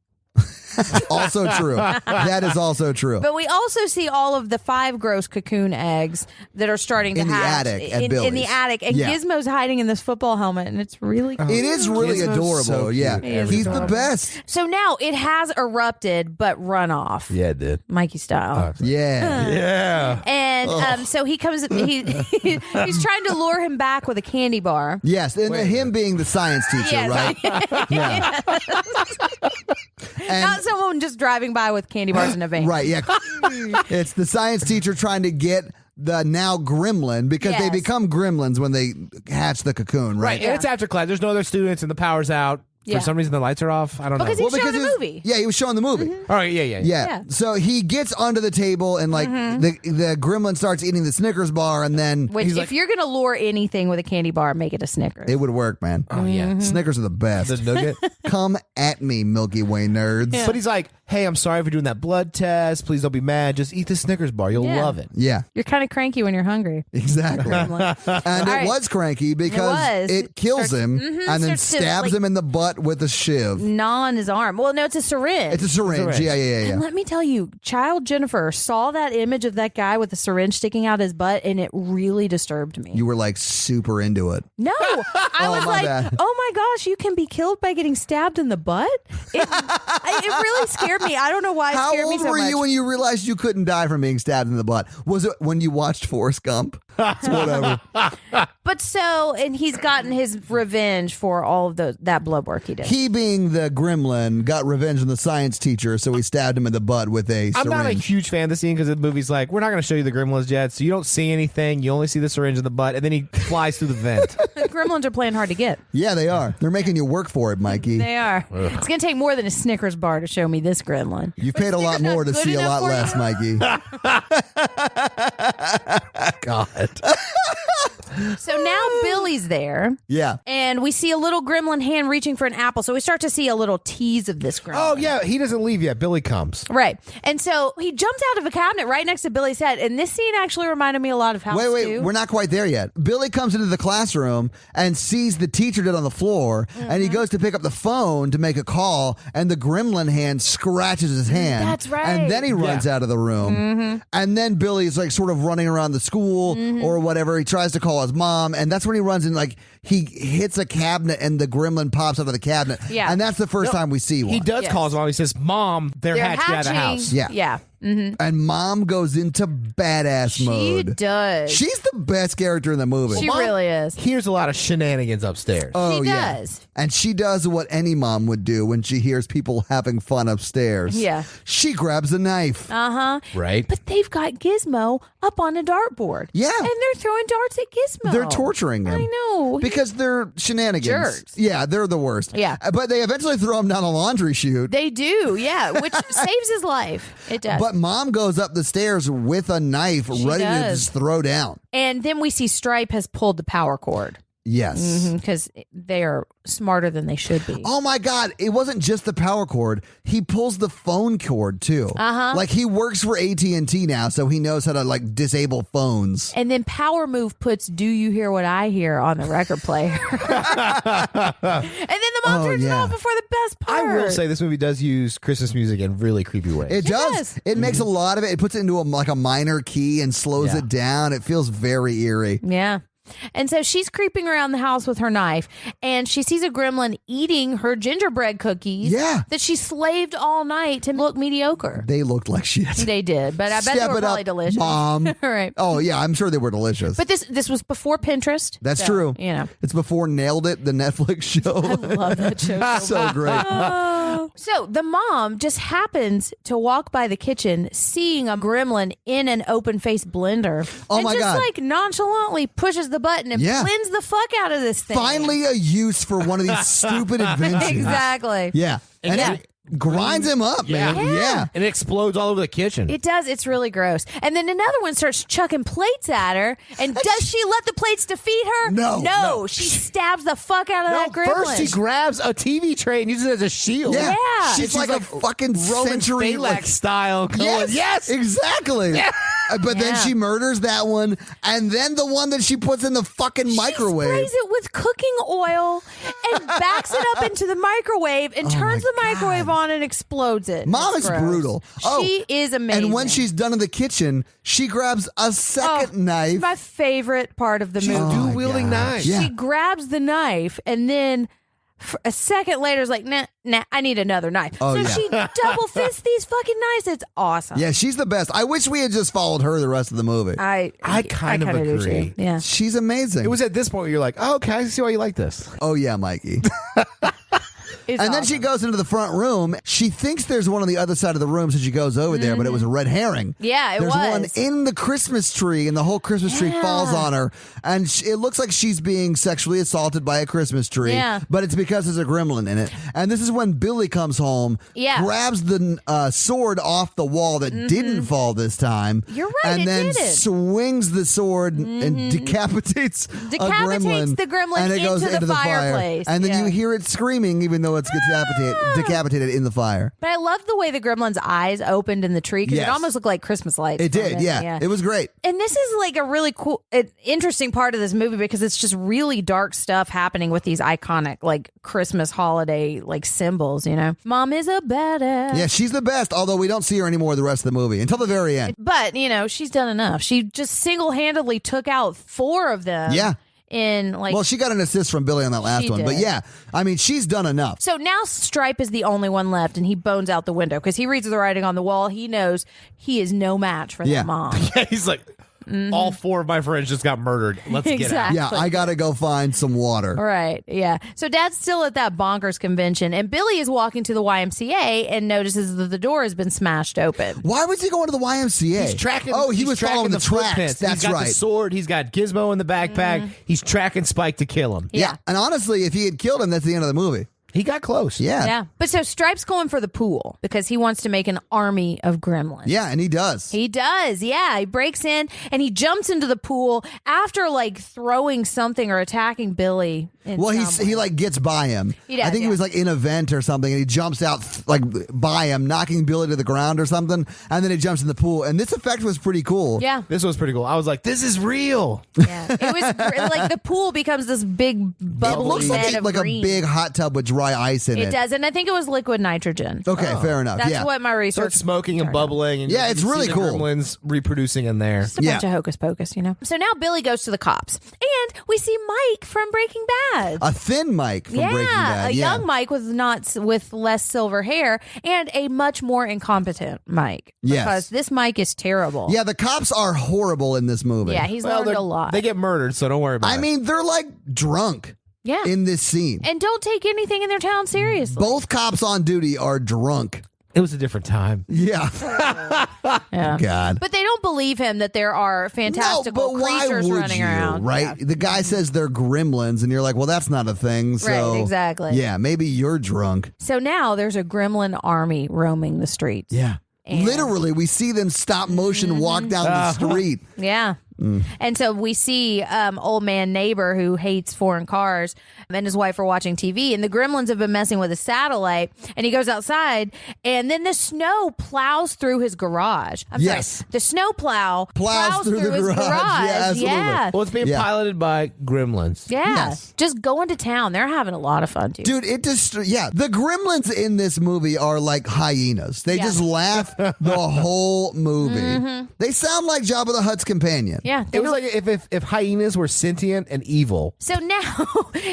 Also true. That is also true. But we also see all of the 5 gross cocoon eggs that are starting to In the hatch attic at in the Billy's. attic. And Yeah. Gizmo's hiding in this football helmet, and it's really cute. It is really Gizmo's adorable. so cute. Yeah. He is He's the adorable. best. So now it has erupted, but run off. Yeah, it did. Mikey style. Yeah. Yeah. And so he comes, he's trying to lure him back with a candy bar. Yes. And him being the science teacher, Yes. right? Yeah. And- Not someone just driving by with candy bars in a van. Right, yeah. It's the science teacher trying to get the now gremlin because they Yes. become gremlins when they hatch the cocoon, right? Right. And it's after class. There's no other students and the power's out. Yeah. For some reason, the lights are off. I don't Because know. he's showing the was- movie. Yeah, he was showing the movie. All right. Yeah. Yeah. So he gets under the table and like the gremlin starts eating the Snickers bar and then Which, He's if like- you're going to lure anything with a candy bar, make it a Snickers. it would work, man. Oh, yeah. Snickers are the best. The nugget. Come at me, Milky Way nerds. Yeah. But he's like, hey, I'm sorry for doing that blood test. Please don't be mad. Just eat the Snickers bar. You'll Yeah. love it. Yeah, You're kind of cranky when you're hungry. exactly. Gremlin. And All it right. was cranky because was. it kills Starts- him and then starts to, stabs like- him in the butt with a shiv. Gnaw on his arm. Well, no, it's a syringe. It's a syringe. syringe. Yeah. And let me tell you, child Jennifer saw that image of that guy with the syringe sticking out his butt, and it really disturbed me. You were like super into it. No, I Oh, was my like, bad. oh my gosh, you can be killed by getting stabbed in the butt? It really scared me. I don't know why it How scared me old so were much. you when you realized you couldn't die from being stabbed in the butt? Was it when you watched Forrest Gump? Whatever. But so, and he's gotten his revenge for all of that blood work he did. He, being the gremlin, got revenge on the science teacher, so he stabbed him in the butt with a I'm not a syringe. huge fan of the scene because the movie's like, we're not going to show you the gremlins yet, so you don't see anything. You only see the syringe in the butt, and then he flies through the vent. The Gremlins are playing hard to get. Yeah, they are. They're making you work for it, Mikey. They are. It's going to take more than a Snickers bar to show me this gremlin. You've paid a lot more to Good see a enough lot for you? less, Mikey. God. So now Billy's there, Yeah. and we see a little gremlin hand reaching for an apple. So we start to see a little tease of this gremlin. Oh, yeah. He doesn't leave yet. Billy comes. Right. And so he jumps out of a cabinet right next to Billy's head. And this scene actually reminded me a lot of House Wait, 2. we're not quite there yet. Billy comes into the classroom and sees the teacher dead on the floor, and he goes to pick up the phone to make a call, and the gremlin hand scratches his hand. That's right. And then he runs out of the room. And then Billy's like sort of running around the school or whatever. He tries to call his mom, and that's when he runs in, like, he hits a cabinet and the gremlin pops out of the cabinet. Yeah. And that's the first time we see one. He does Yes. call his mom. He says, Mom, they're hatching out of the house. Yeah. Yeah. And mom goes into badass She mode. does. She's the best character in the movie. She really is. Here's a lot of shenanigans upstairs. Oh, She yeah. does. And she does what any mom would do when she hears people having fun upstairs. Yeah. She grabs a knife. Uh-huh. Right? But they've got Gizmo up on a dartboard. Yeah. And they're throwing darts at Gizmo. They're torturing him. I know. Because they're shenanigans. Jerks. Yeah, they're the worst. Yeah. But they eventually throw him down a laundry chute. They do, yeah, which saves his life. It does. But mom goes up the stairs with a knife ready to does. just throw down. And then we see Stripe has pulled the power cord. Yes. Because they are smarter than they should be. Oh my God. It wasn't just the power cord. He pulls the phone cord too. Like he works for AT&T now, so he knows how to like disable phones. And then Power Move puts "Do You Hear What I Hear" on the record player. And then the mom turns it off before the best part. I will say this movie does use Christmas music in really creepy ways. It does. It makes a lot of it. It puts it into like a minor key and slows it down. It feels very eerie. Yeah. And so she's creeping around the house with her knife, and she sees a gremlin eating her gingerbread cookies that she slaved all night to look mediocre. They looked like shit. They did, but I bet they were probably delicious. Mom. Right. Oh, yeah, I'm sure they were delicious. But this was before Pinterest. That's true. You know. It's before Nailed It, the Netflix show. I love that show. So great. So the mom just happens to walk by the kitchen, seeing a gremlin in an open-faced blender. Oh, my God. And just like nonchalantly pushes the button and blends the fuck out of this thing. Finally a use for one of these stupid inventions. Exactly. Yeah. And it grinds him up, man. Yeah. And it explodes all over the kitchen. It does. It's really gross. And then another one starts chucking plates at her. And does she let the plates defeat her? No. She stabs the fuck out of that gremlin. First she grabs a TV tray and uses it as a shield. Yeah. Yeah. She's like a fucking Roman century Phalanx style. Yes, exactly. Yeah. But then she murders that one, and then the one that she puts in the fucking microwave. She sprays it with cooking oil and backs it up into the microwave and turns the microwave on and explodes it. Mom It's is gross. brutal. She is amazing. And when she's done in the kitchen, she grabs a second knife. It's my favorite part of the movie. Dual-wielding knife. Yeah. She grabs the knife and then a second later is like, nah, I need another knife. She double fists these fucking knives. It's awesome. Yeah, she's the best. I wish we had just followed her the rest of the movie. I kind of kinda do agree. too. Yeah. She's amazing. It was at this point where you're like, oh, okay, I see why you like this. Oh, yeah, Mikey. It's And then awesome. she goes into the front room. She thinks there's one on the other side of the room, so she goes over there, but it was a red herring. Yeah, it there's was. one in the Christmas tree, and the whole Christmas tree falls on her. And it looks like she's being sexually assaulted by a Christmas tree. Yeah. But it's because there's a gremlin in it. And this is when Billy comes home, grabs the sword off the wall that didn't fall this time. You're right, And it then didn't. swings the sword and decapitates a gremlin. the gremlin and it goes into the fire. fireplace. And then Yeah. you hear it screaming, even though it's decapitated in the fire. But I love the way the gremlin's eyes opened in the tree because Yes. it almost looked like Christmas lights. It from did, yeah. It was great. And this is like a really cool, interesting part of this movie because it's just really dark stuff happening with these iconic like Christmas holiday like symbols, you know. Mom is a badass. Yeah, she's the best, although we don't see her anymore the rest of the movie until the very end. But, you know, she's done enough. She just single-handedly took out 4 of them. Yeah. In like Well, she got an assist from Billy on that last She one. But did. yeah, I mean, she's done enough. So now Stripe is the only one left, and he bones out the window because he reads the writing on the wall. He knows he is no match for Yeah. that mom. He's like, all 4 of my friends just got murdered. Let's get out. Exactly. Yeah, I got to go find some water. Right, yeah. So Dad's still at that bonkers convention, and Billy is walking to the YMCA and notices that the door has been smashed open. Why was he going to the YMCA? He's tracking. Oh, he he's was tracking following the tracks. footprints. That's He's got right. the sword. He's got Gizmo in the backpack. He's tracking Spike to kill him. Yeah. And honestly, if he had killed him, that's the end of the movie. He got close. Yeah. Yeah. But so Stripe's going for the pool because he wants to make an army of gremlins. Yeah, and he does. He does, yeah. He breaks in and he jumps into the pool after like throwing something or attacking Billy. Well, he like gets by him. He does, I think he yeah. was like in a vent or something, and he jumps out like by him, knocking Billy to the ground or something, and then he jumps in the pool. And this effect was pretty cool. Yeah. This was pretty cool. I was like, this is real. Yeah. It was like the pool becomes this big It bubbly looks bed like of a green. big hot tub with dry ice in it. It does, and I think it was liquid nitrogen. Okay, fair enough. That's yeah. what my research Starts smoking and turned out. bubbling. And Yeah, you it's see really the cool. Gremlins reproducing in there. Just a bunch of hocus pocus, you know? So now Billy goes to the cops, and we see Mike from Breaking Bad. A thin Mike from Breaking Bad. A young Mike with less silver hair and a much more incompetent Mike. Yes. Because this Mike is terrible. Yeah, the cops are horrible in this movie. Yeah, he's Well, learned they're- a lot. They get murdered, so don't worry about it. I mean, they're like drunk yeah. in this scene. And don't take anything in their town seriously. Both cops on duty are drunk. it was a different time. Yeah. Yeah. God. But they don't believe him that there are fantastical but why creatures would running you, around. right? Yeah. The guy says they're gremlins, and you're like, well, that's not a thing. So, Right, exactly. Yeah, maybe you're drunk. So now there's a gremlin army roaming the streets. Yeah. And- Literally, we see them stop motion walk down the street. Yeah. And so we see old man neighbor who hates foreign cars and his wife are watching TV, and the gremlins have been messing with his satellite, and he goes outside, and then the snow plows through his garage. Yes. The snow plow Plows through the his garage. Yeah, absolutely. Yeah. Well, it's being piloted by Gremlins. Yeah. Yes. Just going to town. They're having a lot of fun, too. Dude, the gremlins in this movie are like hyenas. They just laugh the whole movie. They sound like Jabba the Hutt's companion. Yeah. It was like if hyenas were sentient and evil. So now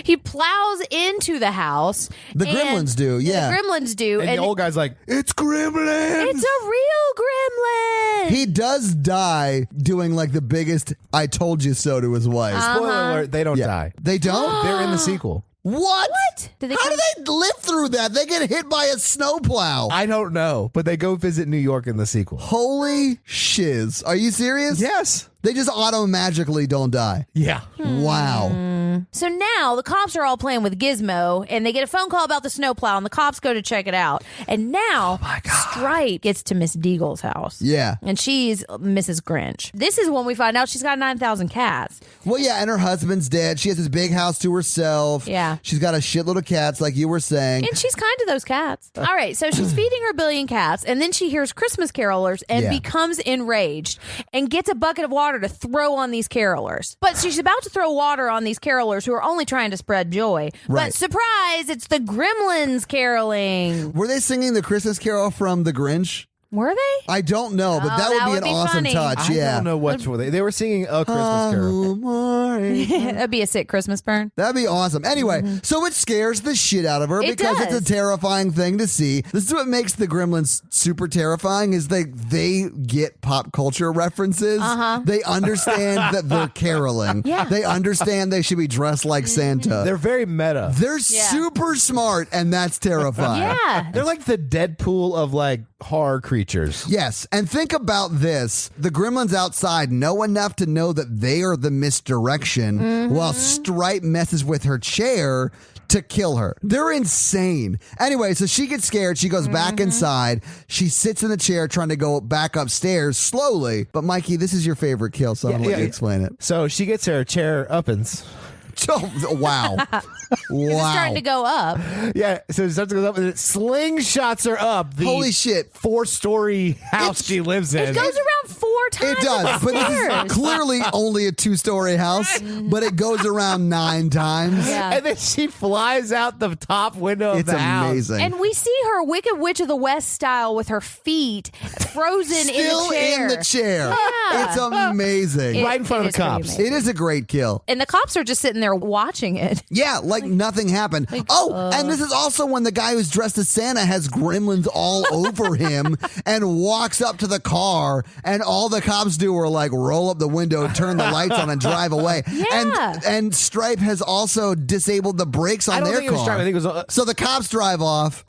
he plows into the house. The gremlins do, yeah. The gremlins do. And the old guy's like, it's Gremlins! It's a real gremlin. He does die doing like the biggest I told you so to his wife. Spoiler alert, they don't die. They don't? They're in the sequel. What? Did they How do they live through that? They get hit by a snowplow. I don't know, but they go visit New York in the sequel. Holy shiz. Are you serious? Yes. They just auto-magically don't die. Yeah. Wow. So now the cops are all playing with Gizmo, and they get a phone call about the snowplow, and the cops go to check it out. And now Stripe gets to Miss Deagle's house. Yeah. And she's Mrs. Grinch. This is when we find out she's got 9,000 cats. Well, yeah, and her husband's dead. She has this big house to herself. Yeah. She's got a shitload of cats, like you were saying. And she's kind to those cats. All right, so she's feeding her billion cats, and then she hears Christmas carolers and becomes enraged and gets a bucket of water to throw on these carolers. But she's about to throw water on these carolers who are only trying to spread joy. Right. But surprise, it's the Gremlins caroling. Were they singing the Christmas Carol from The Grinch? Were they? I don't know, but Oh, that would that be would an be awesome funny. touch. I don't know what were they. They were singing a Christmas Carol. That'd be a sick Christmas burn. That'd be awesome. Anyway, so it scares the shit out of her It because does. it's a terrifying thing to see. This is what makes the Gremlins super terrifying is they get pop culture references. They understand that they're caroling. Yeah. They understand they should be dressed like Santa. They're very meta. They're super smart, and that's terrifying. Yeah. They're like the Deadpool of like horror creatures. Yes, and think about this. The gremlins outside know enough to know that they are the misdirection while Stripe messes with her chair to kill her. They're insane. Anyway, so she gets scared. She goes back inside. She sits in the chair trying to go back upstairs slowly. But Mikey, this is your favorite kill, so I'm going to let you explain it. So she gets her chair uppins. Oh, wow. It's starting to go up. Yeah, so it starts to go up and it slingshots her up. The Holy shit. 4-story house she lives in. It goes around 4 times. It does, but this is clearly only a 2-story house, but it goes around 9 times. Yeah. And then she flies out the top window of It's the house. amazing. And we see her Wicked Witch of the West style with her feet frozen Still in the chair. Yeah. It's amazing. Right in front of is the pretty cops. amazing. It is a great kill. And the cops are just sitting there watching it. Yeah, like nothing happened. And this is also when the guy who's dressed as Santa has gremlins all over him and walks up to the car, and all the cops do are like roll up the window, turn the lights on, and drive away. Yeah. And Stripe has also disabled the brakes on I don't their think it was car. Stripe. I think it was So the cops drive off.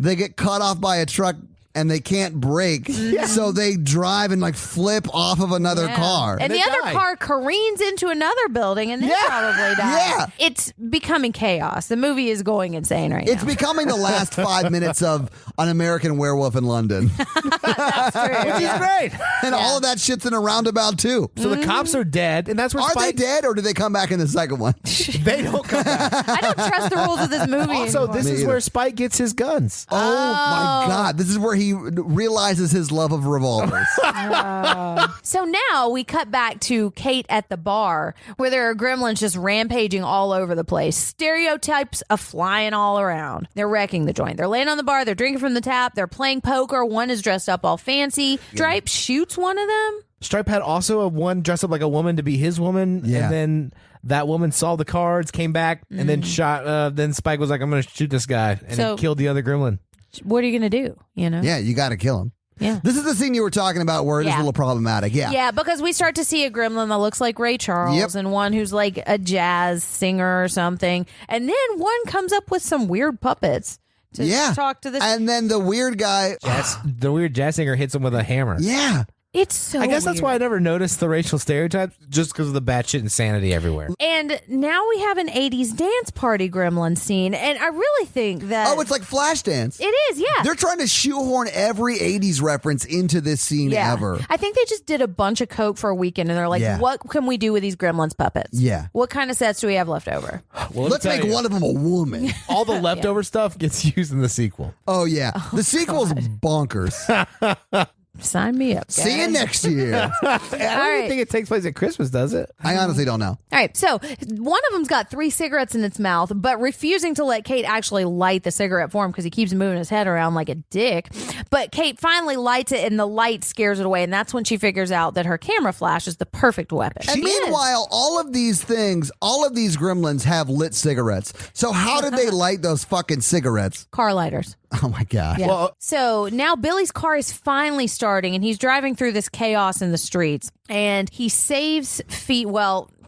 They get cut off by a truck. And they can't brake, so they drive and like flip off of another car. And They the other die. car careens into another building and then probably dies. Yeah. It's becoming chaos. The movie is going insane right It's now. becoming the last 5 minutes of An American Werewolf in London. That's true. Which is great. And all of that shit's in a roundabout, too. So the cops are dead, and that's where Are they Spike... dead, or do they come back in the second one? They don't come back. I don't trust the rules of this movie Also, anymore. this Me is either. where Spike gets his guns. Oh, my God. This is where he realizes his love of revolvers. So now we cut back to Kate at the bar where there are gremlins just rampaging all over the place. Stereotypes are flying all around. They're wrecking the joint. They're laying on the bar. They're drinking from the tap. They're playing poker. One is dressed up all fancy. Stripe shoots one of them. Stripe had also a one dressed up like a woman to be his woman, Yeah. and then that woman saw the cards, came back, and then shot. Then Spike was like, "I'm going to shoot this guy," and So- he killed the other gremlin. What are you going to do? You know? Yeah, you got to kill him. Yeah. This is the scene you were talking about where it is a Yeah. little problematic. Yeah. Yeah, because we start to see a gremlin that looks like Ray Charles Yep. and one who's like a jazz singer or something. And then one comes up with some weird puppets to talk to this. And then the weird guy. The weird jazz singer hits him with a hammer. Yeah. It's so I guess that's weird. why I never noticed the racial stereotypes, just because of the batshit insanity everywhere. And now we have an 80s dance party gremlin scene, and I really think that... Oh, it's like Flashdance. It is, yeah. They're trying to shoehorn every 80s reference into this scene ever. I think they just did a bunch of coke for a weekend, and they're like, what can we do with these gremlins puppets? Yeah. What kind of sets do we have left over? Well, Let's make one of them a woman. All the leftover stuff gets used in the sequel. Oh, yeah. The sequel's bonkers. Sign me up, guys. See you next year. I don't even think it takes place at Christmas, does it? I honestly don't know. All right, so one of them's got 3 cigarettes in its mouth, but refusing to let Kate actually light the cigarette for him because he keeps moving his head around like a dick. But Kate finally lights it, and the light scares it away, and that's when she figures out that her camera flash is the perfect weapon. Meanwhile, all of these gremlins have lit cigarettes. So how did they light those fucking cigarettes? Car lighters. Oh, my God. Yeah. Well, So now Billy's car is finally starting, and he's driving through this chaos in the streets, and he saves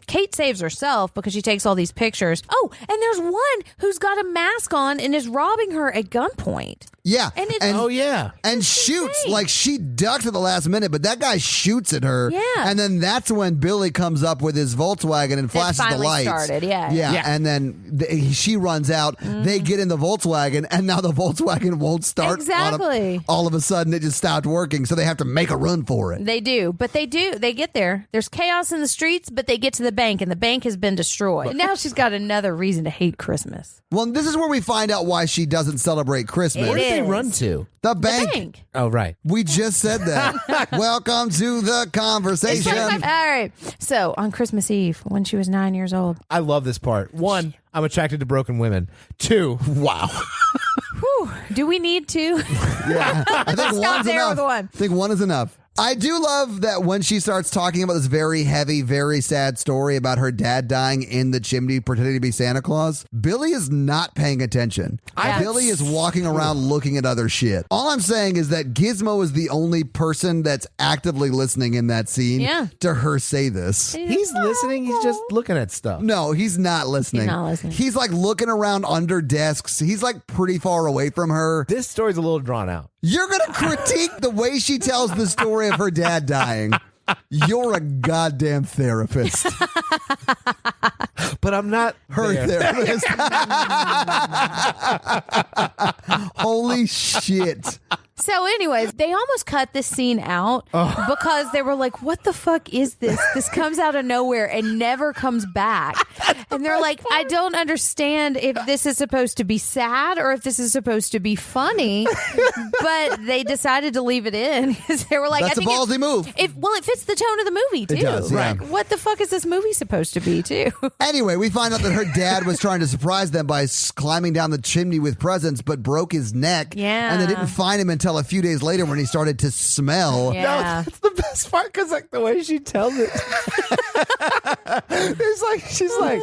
Kate saves herself because she takes all these pictures. Oh, and there's one who's got a mask on and is robbing her at gunpoint. Yeah. And it's oh, yeah. And shoots. insane. Like, she ducked at the last minute, but that guy shoots at her. Yeah. And then that's when Billy comes up with his Volkswagen and flashes the finally lights. started, yeah. And then she runs out. They get in the Volkswagen, and now the Volkswagen won't start. Exactly. All of a sudden, it just stopped working, so they have to make a run for it. They do. They get there. There's chaos in the streets, but they get to the bank, and the bank has been destroyed. And now she's got another reason to hate Christmas. Well, this is where we find out why she doesn't celebrate Christmas. Where did they is. run to? The The bank. bank. Oh, right. We just said that. Welcome to the conversation. All right. So on Christmas Eve, when she was 9 years old. I love this part. 1, I'm attracted to broken women. 2, wow. Whew, do we need to? Yeah, I think Stop one's there enough. with one. I think one is enough. I do love that when she starts talking about this very heavy, very sad story about her dad dying in the chimney pretending to be Santa Claus, Billy is not paying attention. Billy is walking around looking at other shit. All I'm saying is that Gizmo is the only person that's actively listening in that scene to her say this. He's listening. He's just looking at stuff. No, he's not listening. He's not listening. He's like looking around under desks. He's like pretty far away from her. This story's a little drawn out. You're going to critique the way she tells the story of her dad dying. You're a goddamn therapist. But I'm not Her therapist. Holy shit. So anyways, they almost cut this scene out because they were like, what the fuck is this? This comes out of nowhere and never comes back. And they're like, I don't understand if this is supposed to be sad or if this is supposed to be funny. But they decided to leave it in because they were like, That's I think a ballsy move. It fits the tone of the movie too. It does, yeah. Like, what the fuck is this movie supposed to be too? Anyway, we find out that her dad was trying to surprise them by climbing down the chimney with presents, but broke his neck. Yeah. And they didn't find him until a few days later when he started to smell. Yeah. No, that's the best part because like the way she tells it. It's like she's like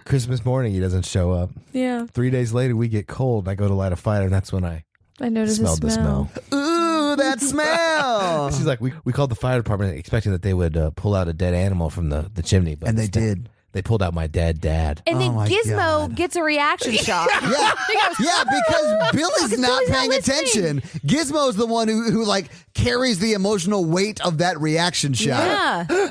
Christmas morning he doesn't show up. Yeah. 3 days later we get cold. I go to light a fire and that's when I noticed smelled the smell. Ooh, that smell. She's like, we called the fire department expecting that they would pull out a dead animal from the chimney, but And they instead, did. They pulled out my dad. And then Oh my Gizmo God. gets a reaction shot. Yeah, yeah, because Billy's not Billy's not paying attention. Gizmo's the one who like carries the emotional weight of that reaction shot. Yeah.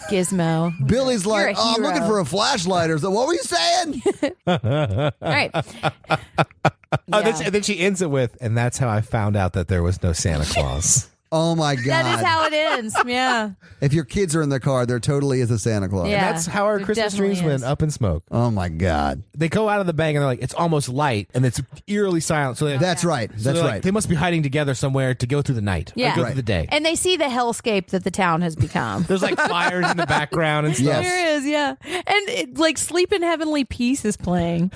Gizmo. Billy's You're like, a I'm hero." looking for a flashlight or something. What were you saying? All right. And then she ends it with, and that's how I found out that there was no Santa Claus. Oh my God. That is how it ends. Yeah. If your kids are in the car, there totally is a Santa Claus. Yeah. That's how our There Christmas definitely dreams went is. up in smoke. Oh my God. They go out of the bank and they're like, it's almost light and it's eerily silent. So That's right. so That's they're like, right. They must be hiding together somewhere to go through the night. Yeah. Or go Right. through the day. And they see the hellscape that the town has become. There's like fires in the background and stuff. Yes. There is, yeah. And like Sleep in Heavenly Peace is playing.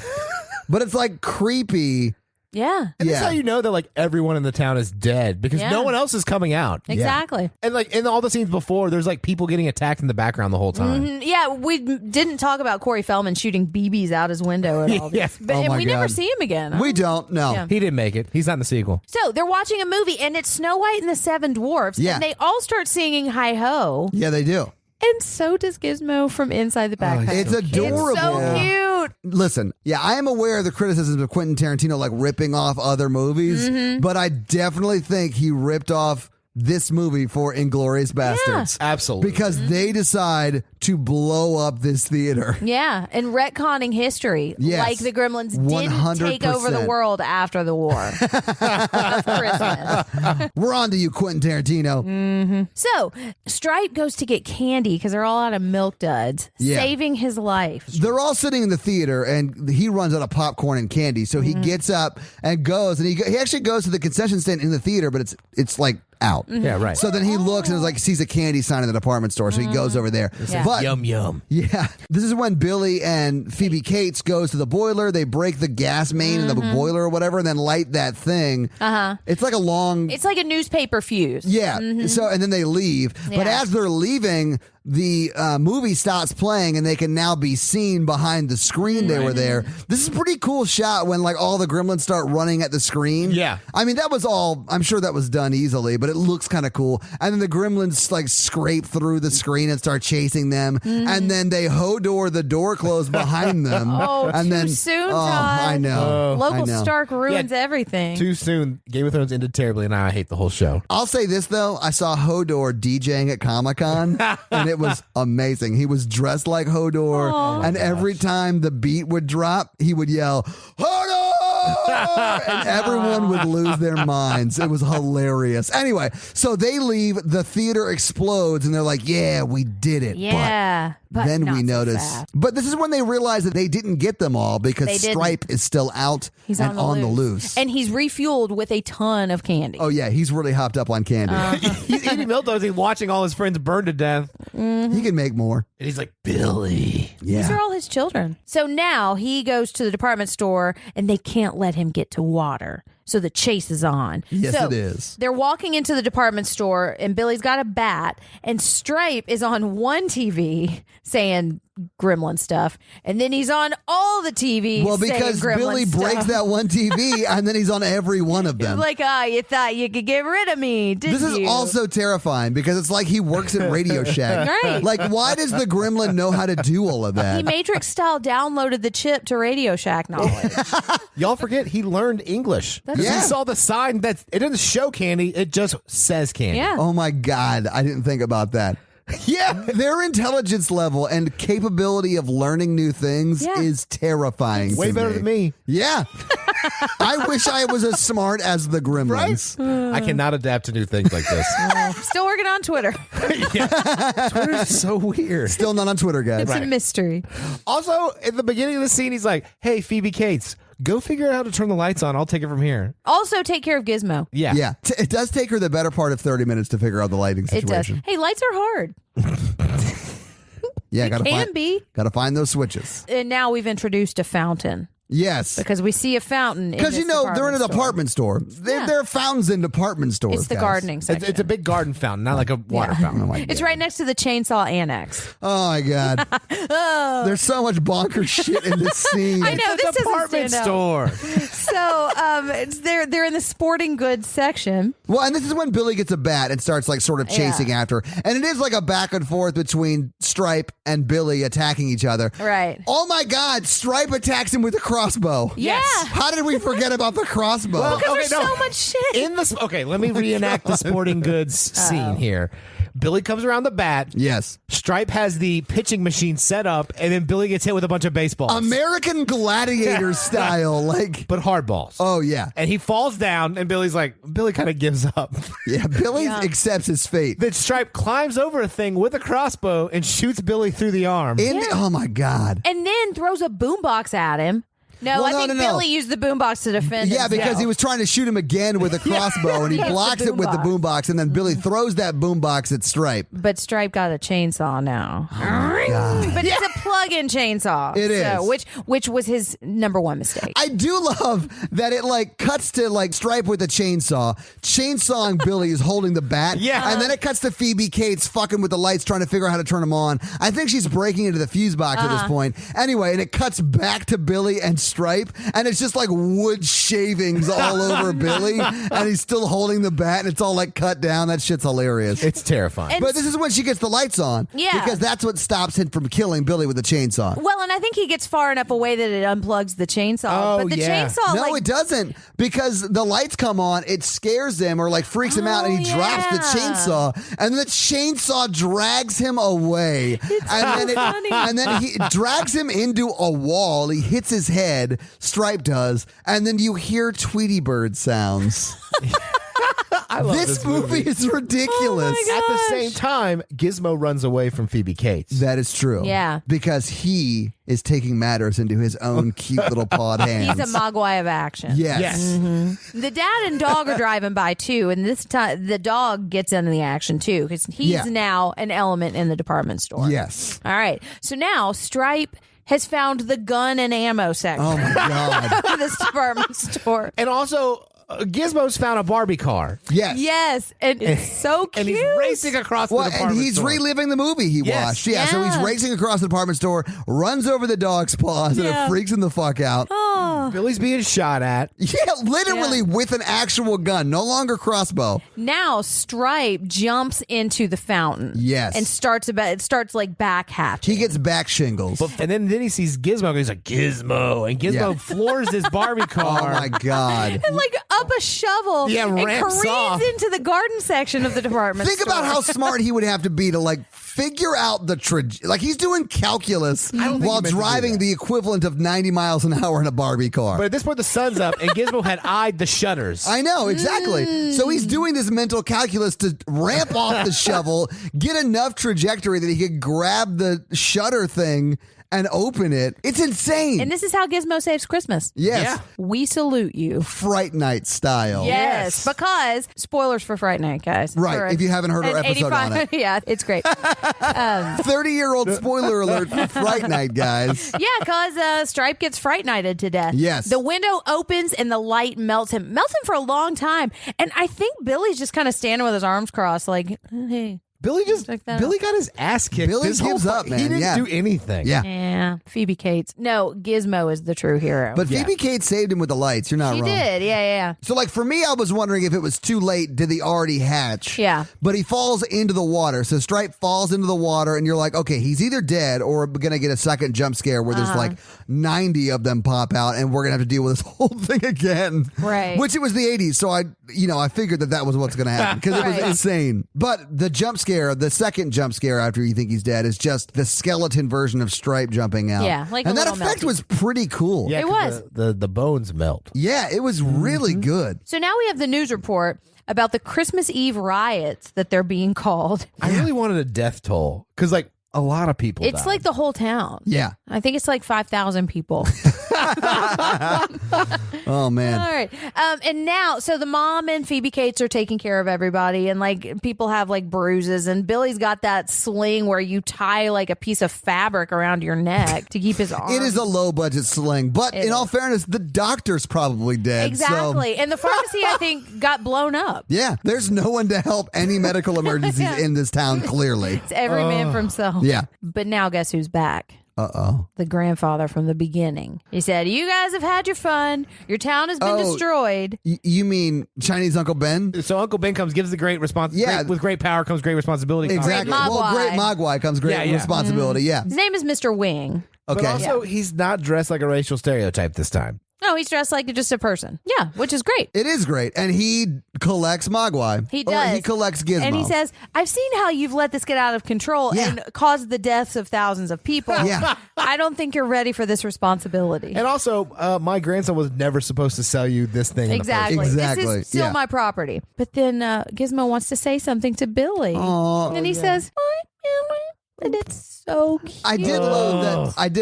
But it's like creepy. Yeah. And that's Yeah. how you know that like everyone in the town is dead because Yeah. no one else is coming out. Exactly. And like in all the scenes before, there's like people getting attacked in the background the whole time. Yeah, we didn't talk about Corey Feldman shooting BBs out his window and all this. Yeah. But Oh and my we never God. see him again. We don't know. Yeah. He didn't make it. He's not in the sequel. So they're watching a movie and it's Snow White and the Seven Dwarfs. Yeah. And they all start singing Hi Ho. Yeah, they do. And so does Gizmo from inside the backpack. It's adorable. It's so cute. Listen, yeah, I am aware of the criticisms of Quentin Tarantino like ripping off other movies, but I definitely think he ripped off this movie for Inglourious Bastards. Absolutely. Because they decide to blow up this theater. Yeah, and retconning history, Yes. like the Gremlins 100%. didn't take over the world after the war of Christmas. We're on to you, Quentin Tarantino. So Stripe goes to get candy because they're all out of milk duds, Yeah. saving his life. They're all sitting in the theater, and he runs out of popcorn and candy. So he gets up and goes, and he actually goes to the concession stand in the theater, but it's like out. Yeah, right. So then he looks and is like sees a candy sign in the department store, so he goes over there. Yeah. But Yum, yum. yeah, this is when Billy and Phoebe Cates goes to the boiler. They break the gas main in the boiler or whatever, and then light that thing. It's like a long. It's like a newspaper fuse. Yeah. So and then they leave. But Yeah. as they're leaving, the movie stops playing, and they can now be seen behind the screen. They were there. This is a pretty cool shot when like all the gremlins start running at the screen. Yeah. I mean, that was all. I'm sure that was done easily, but it looks kind of cool. And then the gremlins like scrape through the screen and start chasing them, and then they Hodor the door closed behind them. Oh, and too then soon, oh, Todd. I know. I Local know. Stark ruins everything. Too soon. Game of Thrones ended terribly, and now I hate the whole show. I'll say this though, I saw Hodor DJing at Comic-Con and it was amazing. He was dressed like Hodor, and every time the beat would drop, he would yell, Hodor! And everyone would lose their minds. It was hilarious. Anyway, so they leave, the theater explodes, and they're like, yeah, we did it. Yeah. But But then not we so notice. fast. But this is when they realize that they didn't get them all because They didn't. Stripe is still out He's and on the loose. And he's refueled with a ton of candy. Oh, yeah, he's really hopped up on candy. He's eating milk duds. He's watching all his friends burn to death. He can make more. And he's like, Billy. Yeah. These are all his children. So now he goes to the department store and they can't let him get to water. So the chase is on. Yes, So it is. They're walking into the department store and Billy's got a bat and Stripe is on one TV saying Gremlin stuff. And then he's on all the TVs Well, saying because Gremlin Billy breaks stuff. that one TV and then he's on every one of them. Like, you thought you could get rid of me, didn't This is you? also terrifying because it's like he works at Radio Shack. Right. Like, why does the gremlin know how to do all of He that? Matrix style downloaded the chip to Radio Shack knowledge. Y'all forget he learned English. That's Yeah. He saw the sign that it doesn't show candy, it just says candy. Yeah. Oh my God, I didn't think about that. Yeah, their intelligence level and capability of learning new things Yeah. is terrifying. Way to better me. than me. Yeah. I wish I was as smart as the gremlins. I cannot adapt to new things like this. Still working on Twitter. Twitter's so weird. Still not on Twitter, guys. It's a mystery. Also, at the beginning of the scene, he's like, hey, Phoebe Cates, go figure out how to turn the lights on. I'll take it from here. Also, take care of Gizmo. Yeah. Yeah, it does take her the better part of 30 minutes to figure out the lighting It does. situation. Hey, lights are hard. Yeah, gotta Can find, be. gotta find those switches. And now we've introduced a fountain Yes. because we see a fountain. Because, you know, they're in a store. department store. Yeah. There are fountains in department stores. It's the guys. gardening section. It's a big garden fountain, not like a water Yeah. fountain. Oh, my It's God. right next to the chainsaw annex. Oh, my God. There's so much bonkers shit in this scene. I know It's this a doesn't department stand store. out. So they're in the sporting goods section. Well, and this is when Billy gets a bat and starts like sort of chasing Yeah. after. And it is like a back and forth between Stripe and Billy attacking each other. Right. Oh, my God. Stripe attacks him with a crossbow. Yeah. How did we forget about the crossbow? Well, Because okay, there's no. so much shit. In the okay, let me reenact the sporting goods scene here. Billy comes around the bat. Yes. Stripe has the pitching machine set up, and then Billy gets hit with a bunch of baseballs. American Gladiator style. Like, but hard balls. oh, yeah. And he falls down, and Billy kind of gives up. Yeah. Billy accepts his fate. Then Stripe climbs over a thing with a crossbow and shoots Billy through the arm. Oh, my God. And then throws a boombox at him. No, Well, I no, think no, no. Billy used the boombox to defend Yeah, himself. because he was trying to shoot him again with a crossbow, and he Yes, the blocks it with the boombox. boombox, and then Billy throws that boombox at Stripe. But Stripe got a chainsaw now. But it's a plug-in chainsaw. It is. Which was his number one mistake. I do love that it like cuts to like Stripe with a chainsawing Billy is holding the bat. Yeah. And then it cuts to Phoebe Cates fucking with the lights trying to figure out how to turn them on. I think she's breaking into the fuse box at this point. Anyway, and it cuts back to Billy and Stripe, and it's just like wood shavings all over Billy, and he's still holding the bat, and it's all like cut down. That shit's hilarious. It's terrifying. And but this is when she gets the lights on. Yeah. Because that's what stops him from killing Billy with the chainsaw. Well, and I think he gets far enough away that it unplugs the chainsaw. Oh, but the yeah. chainsaw, No, it doesn't, because the lights come on, it scares him or like freaks him out, and he drops the chainsaw, and the chainsaw drags him away, and then he drags him into a wall. He hits his head, Stripe does, and then you hear Tweety Bird sounds. I love This movie is ridiculous. Oh At the same time, Gizmo runs away from Phoebe Cates. That is true. Yeah. Because he is taking matters into his own cute little pawed hands. He's a Mogwai of action. Yes. The dad and dog are driving by too, and this time the dog gets into the action too because he's now an element in the department store. Yes. All right. So now Stripe has found the gun and ammo section Oh my God. of this department store. And also, Gizmo's found a Barbie car. Yes. Yes, and it's so cute. And he's racing across the Well, department and he's store. reliving the movie he Yes. watched. Yeah, so he's Yeah. racing across the department store, runs over the dog's paws, and Yeah. it freaks him the fuck out. Oh. Billy's being shot at. Yeah, literally with an actual gun, no longer crossbow. Now Stripe jumps into the fountain. Yes. and starts like back hatching. He gets back shingles. And then he sees Gizmo, and he's like, Gizmo. And Gizmo floors this Barbie Oh car. my God. and like up a shovel Yeah, and ramps careens off. into the garden section of the department Think store. about how smart he would have to be to like figure out the like he's doing calculus don't think while he meant to do driving that. the equivalent of 90 miles an hour in a Barbie car. But at this point, the sun's up, and Gizmo had eyed the shutters. I know, exactly. So he's doing this mental calculus to ramp off the shovel, get enough trajectory that he could grab the shutter thing and open it. It's insane. And this is how Gizmo saves Christmas. Yes. Yeah. We salute you. Fright Night style. Yes, because spoilers for Fright Night, guys. Right, For if you haven't heard our an episode on it. Yeah, it's great. 30-year-old spoiler alert for Fright Night, guys. Yeah, because Stripe gets Fright Nighted to death. Yes. The window opens and the light melts him for a long time. And I think Billy's just kind of standing with his arms crossed, like, hey. Billy Check that out. got his ass kicked. Billy this whole gives up, fight. man. He didn't Yeah. do anything. Yeah. Yeah, Phoebe Cates. No, Gizmo is the true hero. But Phoebe Cates saved him with the lights. You're not she wrong. did. Yeah. So, like, for me, I was wondering if it was too late. Did he already hatch? Yeah. But he falls into the water. So Stripe falls into the water, and you're like, okay, he's either dead or we're going to get a second jump scare where there's like 90 of them pop out, and we're going to have to deal with this whole thing again. Right. Which it was the 80s. So I figured that was what's going to happen because it was Right. insane. But the jump scare, the second jump scare after you think he's dead, is just the skeleton version of Stripe jumping out. Yeah, like a and that little effect melty. was pretty cool. Yeah, It 'cause was. The bones melt. Yeah, it was really good. So now we have the news report about the Christmas Eve riots that they're being called. I really wanted a death toll because, like, a lot of people It's died. like the whole town. Yeah. I think it's like 5,000 people. Oh, man. All right. And now, so the mom and Phoebe Cates are taking care of everybody, and like people have like bruises, and Billy's got that sling where you tie like a piece of fabric around your neck to keep his arm. It is a low budget sling, but It in all is. fairness, the doctor's probably dead. Exactly. So, And the pharmacy, I think, got blown up. yeah, there's no one to help any medical emergencies in this town, clearly. It's every man for himself. Yeah. But now guess who's back? Uh-oh. The grandfather from the beginning. He said, "You guys have had your fun. Your town has been Oh. destroyed." You mean Chinese Uncle Ben? So Uncle Ben comes, gives the great response. Yeah. With great power comes great responsibility. Exactly. Great Well, Mogwai. great Mogwai comes great Yeah, yeah. responsibility. Yeah. His name is Mr. Wing. Okay. But also, he's not dressed like a racial stereotype this time. No, he's dressed like just a person. Yeah, which is great. It is great. And he collects Mogwai. He Or does. he collects Gizmo. And he says, "I've seen how you've let this get out of control Yeah. and caused the deaths of thousands of people. Yeah. I don't think you're ready for this responsibility." And also, my grandson was never supposed to sell you this thing. Exactly. In the first place. Exactly, This is still yeah. my property. But then Gizmo wants to say something to Billy. Aw. and he says, and it's so cute. I did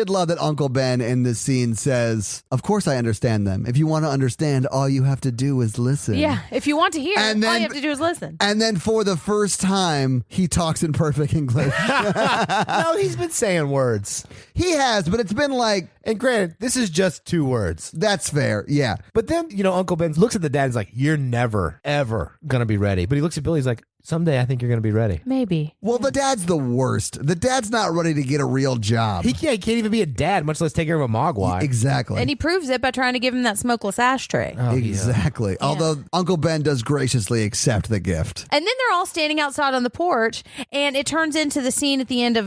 love that Uncle Ben in this scene says, "Of course I understand them. If you want to understand, all you have to do is listen." Yeah, if you want to hear, And all then- you have to do is listen. And then for the first time, he talks in perfect English. No, he's been saying words. He has, but it's been like, And granted, this is just 2 words. that's fair. Yeah. But then, Uncle Ben looks at the dad and is like, "You're never, ever going to be ready." But he looks at Billy, he's like, Someday I think you're going to be ready. Maybe. Well, the dad's the worst. The dad's not ready to get a real job. He can't even be a dad, much less take care of a Mogwai. Exactly. And he proves it by trying to give him that smokeless ashtray. Oh, exactly. Yeah. Although Uncle Ben does graciously accept the gift. And then they're all standing outside on the porch, and it turns into the scene at the end of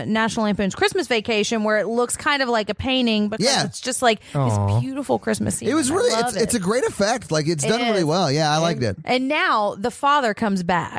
National Lampoon's Christmas Vacation, where it looks kind of like a painting, because it's just like this beautiful Christmas scene. It was really, it's a great effect. Like, it's done really well. Yeah, I liked it. And now the father comes back.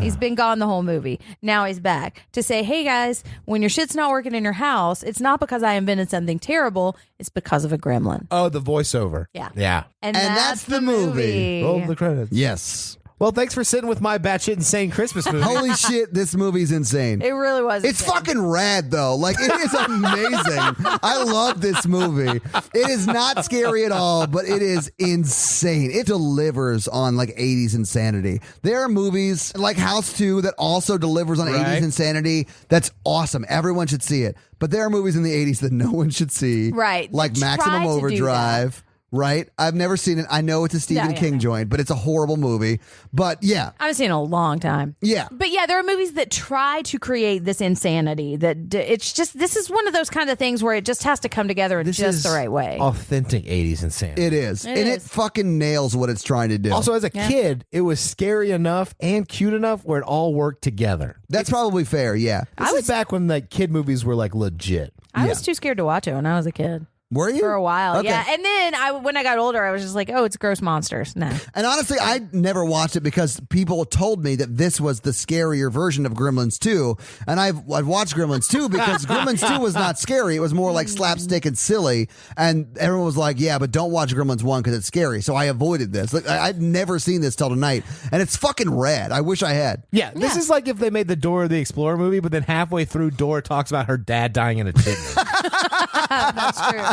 He's been gone the whole movie. Now he's back to say, hey guys, when your shit's not working in your house, it's not because I invented something terrible. It's because of a gremlin. Oh, the voiceover. Yeah. Yeah. And that's the movie. Roll the credits. Yes. Well, thanks for sitting with my batshit insane Christmas movie. Holy shit, this movie's insane. It really was. It's insane. fucking rad, though. Like, it is amazing. I love this movie. It is not scary at all, but it is insane. It delivers on, like, 80s insanity. There are movies like House 2 that also delivers on 80s insanity. That's awesome. Everyone should see it. But there are movies in the 80s that no one should see. Right. Like They Maximum tried to do Overdrive. Right? I've never seen it. I know it's a Stephen King joint, but it's a horrible movie. But yeah. I haven't seen it in a long time. Yeah. But yeah, there are movies that try to create this insanity that it's just, this is one of those kind of things where it just has to come together in just the right way. Authentic 80s insanity. It is. It fucking nails what it's trying to do. Also, as a kid, it was scary enough and cute enough where it all worked together. That's probably fair, yeah. This is back when like kid movies were like legit. I was too scared to watch it when I was a kid. Were you? For a while, Okay. yeah. And then when I got older, I was just like, oh, it's gross monsters. No. And honestly, I never watched it because people told me that this was the scarier version of Gremlins 2. And I've watched Gremlins 2 because Gremlins 2 was not scary. It was more like slapstick and silly. And everyone was like, yeah, but don't watch Gremlins 1 because it's scary. So I avoided this. Like, I'd never seen this till tonight. And it's fucking rad. I wish I had. Yeah, this is like if they made the Dora the Explorer movie, but then halfway through, Dora talks about her dad dying in a chimney. That's true.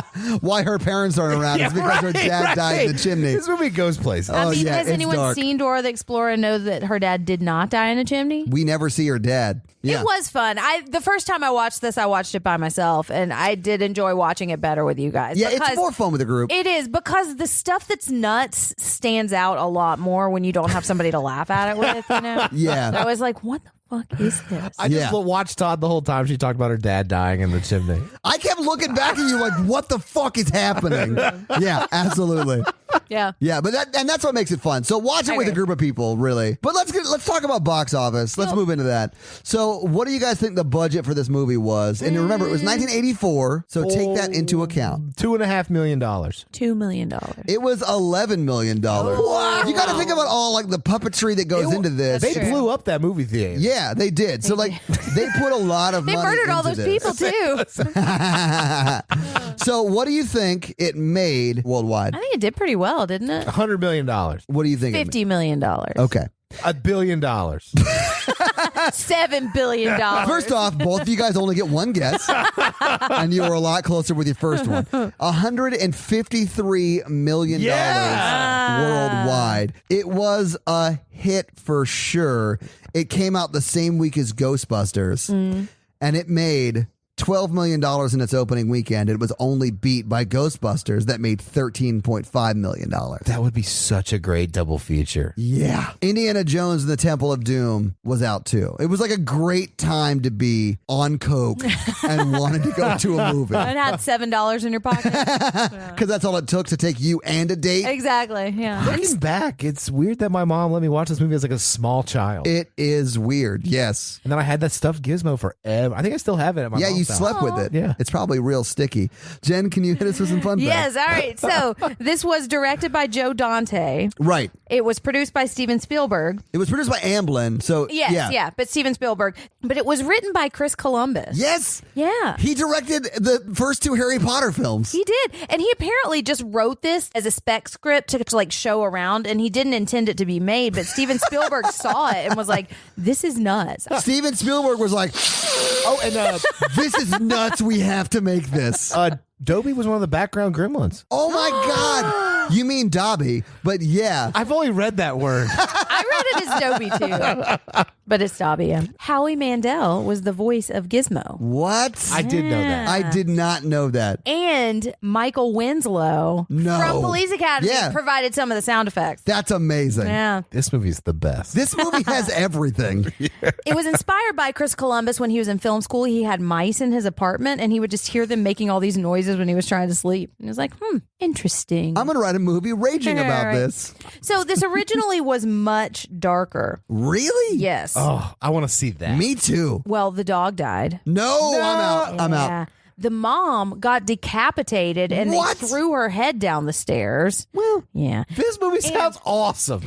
Why her parents aren't around is because her dad died in the chimney. This movie goes places. I mean, yeah, has it's anyone dark. seen Dora the Explorer and know that her dad did not die in a chimney? We never see her dad. Yeah. It was fun. The first time I watched this, I watched it by myself, and I did enjoy watching it better with you guys. Yeah, it's because more fun with a group. It is, because the stuff that's nuts stands out a lot more when you don't have somebody to laugh at it with, you know? Yeah. So I was like, what the fuck is this? I just watched Todd the whole time she talked about her dad dying in the chimney. I kept looking back at you like, what the fuck is happening? Yeah, absolutely. Yeah. Yeah, but that's what makes it fun. So watch it with a group of people, really. But let's talk about box office. Let's move into that. So what do you guys think the budget for this movie was? And remember, it was 1984, so take that into account. $2.5 million. $2 million. It was $11 million. Wow. You got to think about all like the puppetry that goes into this. They blew up that movie theater. Yeah, they did. So like they put a lot of They money murdered all into those this. people too. So what do you think it made worldwide? I think it did pretty well, didn't it? $100 million. What do you think? $50 million. Okay. $1 billion. $7 billion. First off, both of you guys only get one guess, and you were a lot closer with your first one. $153 million worldwide. It was a hit for sure. It came out the same week as Ghostbusters, and it made $12 million in its opening weekend. It was only beat by Ghostbusters that made $13.5 million. That would be such a great double feature. Yeah. Indiana Jones and the Temple of Doom was out too. It was like a great time to be on coke and wanted to go to a movie. It had $7 in your pocket. Because that's all it took to take you and a date. Exactly. Yeah. Looking back, it's weird that my mom let me watch this movie as like a small child. It is weird, yes. And then I had that stuffed gizmo forever. I think I still have it at my Yeah, mom's you house. slept with it. Yeah. It's probably real sticky. Jen, can you hit us with some fun Yes. facts? All right. So this was directed by Joe Dante. Right. It was produced by Steven Spielberg. It was produced by Amblin, so Yes. Yeah. But Steven Spielberg. But it was written by Chris Columbus. Yes. Yeah. He directed the first two Harry Potter films. He did. And he apparently just wrote this as a spec script to like show around, and he didn't intend it to be made, but Steven Spielberg saw it and was like, this is nuts. Steven Spielberg was like, Oh, and this is nuts. We have to make this. Dobby was one of the background gremlins. Oh my God. You mean Dobby, but yeah. I've only read that word. I read it as Dobby too, but it's Dobby. Yeah. Howie Mandel was the voice of Gizmo. What? I did know that. I did not know that. And Michael Winslow from Police Academy provided some of the sound effects. That's amazing. Yeah. This movie's the best. This movie has everything. It was inspired by Chris Columbus when he was in film school. He had mice in his apartment, and he would just hear them making all these noises when he was trying to sleep. And he was like, interesting. I'm going to write a movie raging about Right. this. So this originally was much darker. Really? Yes. Oh, I want to see that. Me too. Well, the dog died. No, I'm out. I'm out. Yeah. The mom got decapitated and What? they threw her head down the stairs. Well, Yeah. This movie sounds awesome.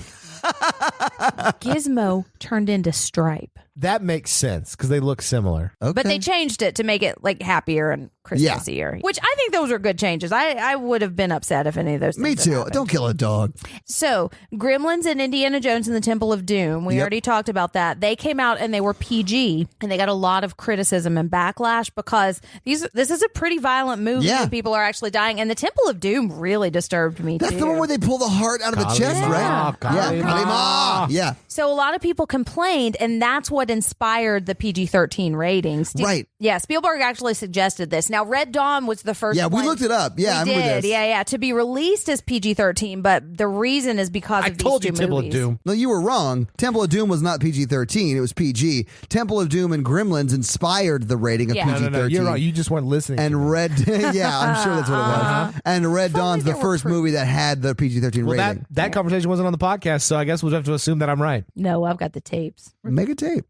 Gizmo turned into Stripe. That makes sense because they look similar. okay. But they changed it to make it like happier and Christmassier, which I think those are good changes. I would have been upset if any of those things Me had too. happened. Don't kill a dog. So, Gremlins and Indiana Jones and the Temple of Doom, we already talked about that. They came out and they were PG, and they got a lot of criticism and backlash because this is a pretty violent movie Yeah. and people are actually dying. And the Temple of Doom really disturbed me That's too. the one where they pull the heart out of the chest, right? Kalima. Kalima. Yeah. So a lot of people complained, and that's what inspired the PG-13 ratings. Right. Yeah, Spielberg actually suggested this. Now, Red Dawn was the first Yeah, we one. looked it up. Yeah, I we remember did. this. Yeah, to be released as PG-13, but the reason is because I of these told you two Temple movies. of Doom. No, you were wrong. Temple of Doom was not PG-13. It was PG. Temple of Doom and Gremlins inspired the rating of Yeah. PG-13. No, you're wrong. You just weren't listening. to me. And Red, yeah, I'm sure that's what it was. And Red Dawn's the there were first movie that had the PG-13 Well, rating. that conversation wasn't on the podcast, so I guess we'll have to assume that I'm right. No, I've got the tapes. Make a tape.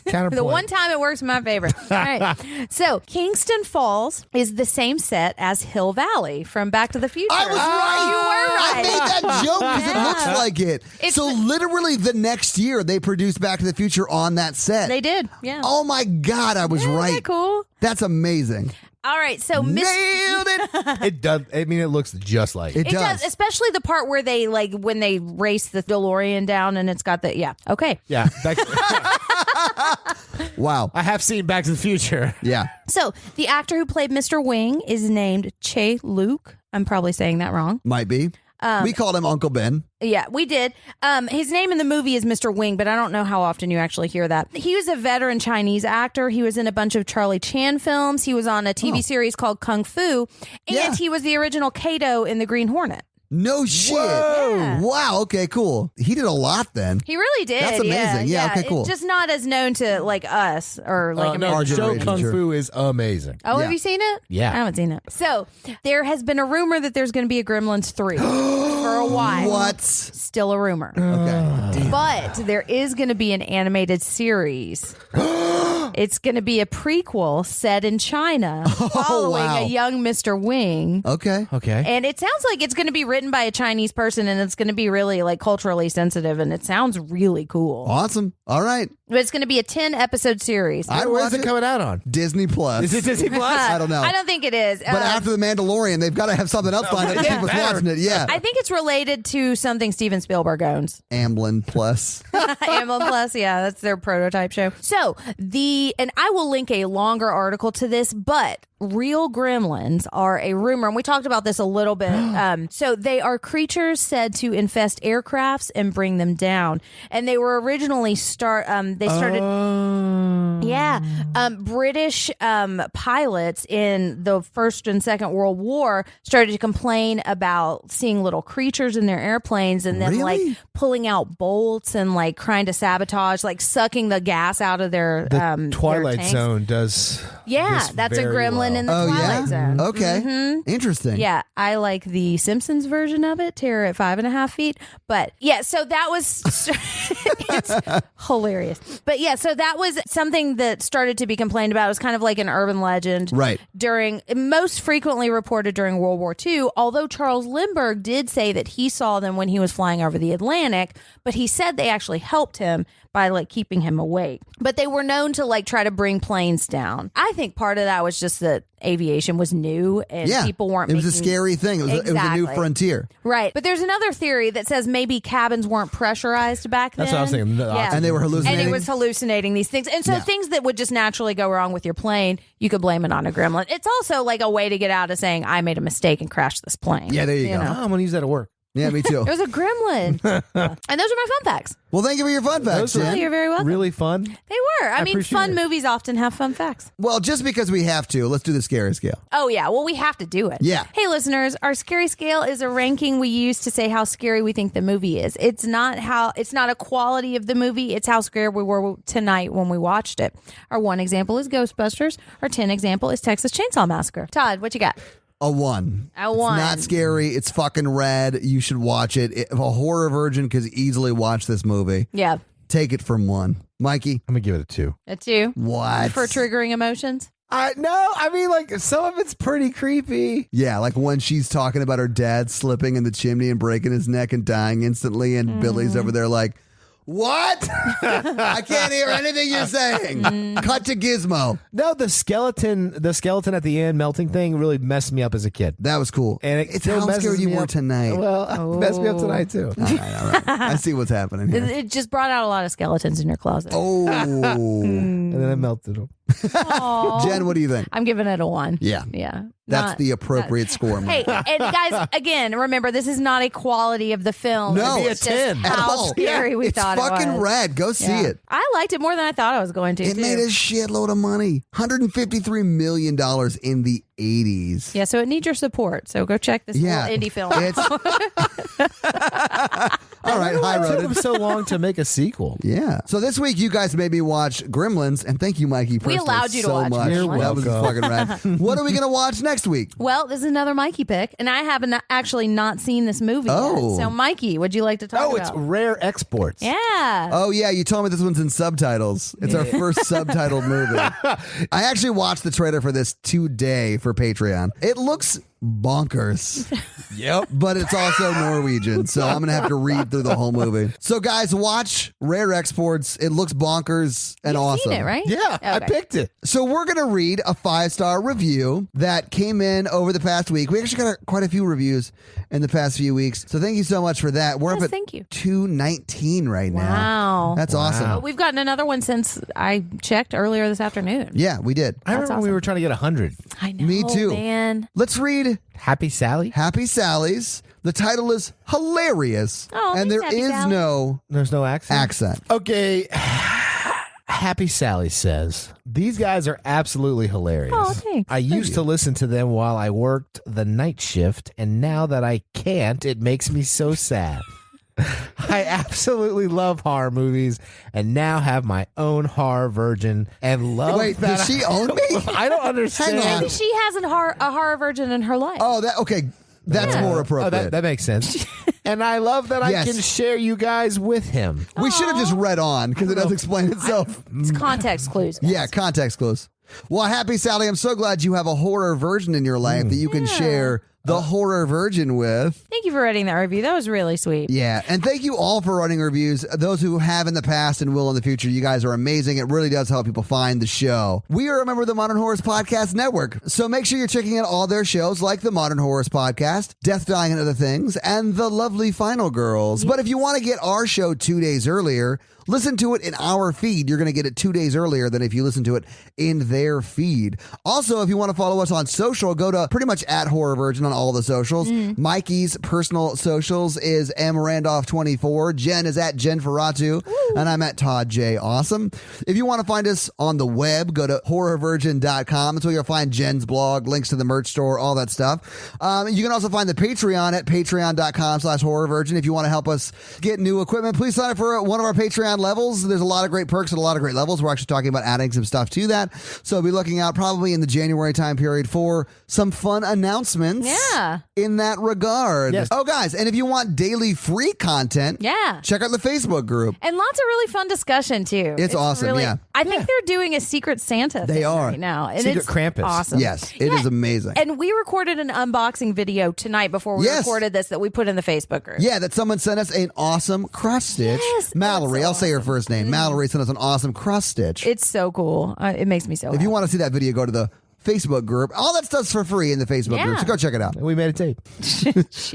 Counterpoint. The one time it works, my favorite. All right. So, Kingston Falls is the same set as Hill Valley from Back to the Future. I was right. You were right. I made that joke because it looks like it. It's so literally the next year they produced Back to the Future on that set. They did. Yeah. Oh my God, I was Isn't right. that cool? That's amazing. All right. So, Nailed it. It does. I mean, it looks just like It It does, especially the part where they when they race the DeLorean down and it's got the okay. Yeah. Wow. I have seen Back to the Future. Yeah. So the actor who played Mr. Wing is named Che Luke. I'm probably saying that wrong. Might be. We called him Uncle Ben. Yeah, we did. His name in the movie is Mr. Wing, but I don't know how often you actually hear that. He was a veteran Chinese actor. He was in a bunch of Charlie Chan films. He was on a TV series called Kung Fu, and Yeah. he was the original Kato in The Green Hornet. No shit. Yeah. Wow. Okay, cool. He did a lot then. He really did. That's amazing. Yeah, okay, cool. Just not as known to us or No, Our Show generation, Kung sure. Fu is amazing. Oh, Yeah. have you seen it? Yeah. I haven't seen it. So there has been a rumor that there's going to be a Gremlins 3 for a while. What? Still a rumor. Okay. But there is going to be an animated series. It's going to be a prequel set in China following wow. a young Mr. Wing. Okay. Okay. And it sounds like it's going to be written by a Chinese person and it's going to be really culturally sensitive and it sounds really cool. Awesome. All right. But it's going to be a 10-episode series. I'd Where's watch it coming out on? Disney Plus. Is it Disney Plus? I don't know. I don't think it is. But after The Mandalorian, they've got to have something else lined up to keep us watching it. Yeah. I think it's related to something Steven Spielberg owns. Amblin Plus. Amblin Plus, yeah, that's their prototype show. So and I will link a longer article to this, but real gremlins are a rumor, and we talked about this a little bit. So they are creatures said to infest aircrafts and bring them down, and they were originally British pilots in the First and Second World War started to complain about seeing little creatures in their airplanes and then Really? pulling out bolts and trying to sabotage, sucking the gas out of their The Twilight their tanks. Zone does. Yeah, this that's a very gremlin well. in the Oh, Twilight yeah? Zone. Okay. Interesting. Yeah, I like the Simpsons version of it, Terror at 5.5 feet. But yeah, so that was it's hilarious. But yeah, so that was something that started to be complained about. It was kind of like an urban legend, Right. Most frequently reported during World War II. Although Charles Lindbergh did say that he saw them when he was flying over the Atlantic, but he said they actually helped him by keeping him awake. But they were known to try to bring planes down. I think part of that was just that aviation was new and Yeah. people weren't. It was a making- scary thing. It was a new Exactly. frontier. Right. But there's another theory that says maybe cabins weren't pressurized back then. That's what I was thinking. The Yeah. oxygen. And they were And hallucinating. it was hallucinating these things. And so Yeah. things that would just naturally go wrong with your plane, you could blame it on a gremlin. It's also a way to get out of saying, I made a mistake and crashed this plane. Yeah, there you go. know? Oh, I'm going to use that at work. Yeah, me too. It was a gremlin. And those are my fun facts. Well, thank you for your fun facts, Those are- Jen. You're very welcome. Really fun. They were. I mean, appreciate fun it. movies often have fun facts. Well, just because we have to, let's do the scary scale. Oh, yeah. Well, we have to do it. Yeah. Hey, listeners, our scary scale is a ranking we use to say how scary we think the movie is. It's not a quality of the movie. It's how scared we were tonight when we watched it. Our 1 example is Ghostbusters. Our 10 example is Texas Chainsaw Massacre. Todd, what you got? A 1. A 1. It's not scary. It's fucking rad. You should watch it. If a horror virgin could easily watch this movie, Yeah. take it from 1. Mikey? I'm going to give it a 2. A 2. What? For triggering emotions? No, I mean, like, some of it's pretty creepy. Yeah, like when she's talking about her dad slipping in the chimney and breaking his neck and dying instantly, and Billy's over there like, what? I can't hear anything you're saying. Cut to Gizmo. No, the skeleton at the end melting thing really messed me up as a kid. That was cool. And it it's still how messes scared you me were up. tonight. Well, it messed me up tonight, too. All right. I see what's happening here. It just brought out a lot of skeletons in your closet. Oh. And then I melted them. Aw. Jen, what do you think? I'm giving it a 1. Yeah. Yeah. That's Not- the appropriate score. Hey, and guys, again, remember, this is not a quality of the film. No, It's it's just 10. At how all. scary we it's thought it fucking was. rad. Go see Yeah. it. I liked it more than I thought I was going to. It too. made a shitload of money. $153 million in the 80s. Yeah, so it needs your support. So go check this Yeah. little indie film. It's all right, high It took roaded. them so long to make a sequel. Yeah. So this week you guys made me watch Gremlins, and thank you, Mikey. We personally, allowed you to so watch much. Gremlins. That was welcome. fucking rad. What are we gonna watch next week? Well, this is another Mikey pick, and I haven't actually not seen this movie Oh. yet. So, Mikey, would you like to talk Oh, about? it's Rare Exports. Yeah. Oh yeah, you told me this one's in subtitles. It's our first subtitled movie. I actually watched the trailer for this today for Patreon. It looks bonkers. Yep. But it's also Norwegian, so I'm gonna have to read through the whole movie. So guys, watch Rare Exports. It looks bonkers and You've awesome. seen it, right? Yeah, I Okay. picked it. So we're going to read a 5-star review that came in over the past week. We actually got quite a few reviews in the past few weeks. So thank you so much for that. We're Yes, up at thank you. 219 right now. Wow. That's awesome. But we've gotten another one since I checked earlier this afternoon. Yeah, we did. I remember when we awesome. were trying to get 100. I know. Me too. Man. Let's read Happy Sally? Happy Sally's. The title is hilarious. Oh, and thanks, there Happy is Sally. no There's no accent? accent. Okay. Happy Sally says, these guys are absolutely hilarious. Oh, thanks. I used to listen to them while I worked the night shift, and now that I can't, it makes me so sad. I absolutely love horror movies and now have my own horror virgin and love Wait, that. does she own me? I don't understand. Hang on. Maybe she has a horror virgin in her life. Oh, that okay. That's Yeah. more Oh, appropriate. that makes sense. And I love that Yes. I can share you guys with him. we should have just read on because it does explain itself. It's context clues. guys. Yeah, context clues. Well, happy Sally, I'm so glad you have a horror virgin in your life that you can share the horror virgin with. Thank you for writing that review. That was really sweet. Yeah, and thank you all for writing reviews. Those who have in the past and will in the future, you guys are amazing. It really does help people find the show. We are a member of the Modern Horrors Podcast Network, so make sure you're checking out all their shows like the Modern Horrors Podcast, Death, Dying, and Other Things, and the lovely Final Girls. But if you want to get our show 2 days earlier, listen to it in our feed. You're going to get it 2 days earlier than if you listen to it in their feed. Also, if you want to follow us on social, go to pretty much at Horror Virgin on all the socials. Mikey's personal socials is mrandolph24. Jen is at Jen Ferratu, and I'm at Todd J. Awesome. If you want to find us on the web, go to horrorvirgin.com. That's where you'll find Jen's blog, links to the merch store, all that stuff. You can also find the Patreon at patreon.com/horrorvirgin. If you want to help us get new equipment, please sign up for one of our Patreon levels. There's a lot of great perks and a lot of great levels. We're actually talking about adding some stuff to that. So be looking out probably in the January time period for some fun announcements Yeah. in that regard. Yes. Oh, guys, and if you want daily free content, Yeah. check out the Facebook group. And lots of really fun discussion too. It's awesome, really- yeah. I think they're doing a Secret Santa They thing are. right now. And Secret it's Krampus. awesome. Yes, it is amazing. And we recorded an unboxing video tonight before we Yes. recorded this that we put in the Facebook group. Yeah, that someone sent us an awesome cross stitch. Yes, Mallory, that's I'll say her awesome. first name. Mallory sent us an awesome cross stitch. It's so cool. It makes me so If you want to see that video, go to the Facebook group. All that stuff's for free in the Facebook group, Yeah. so go check it out. We made a tape.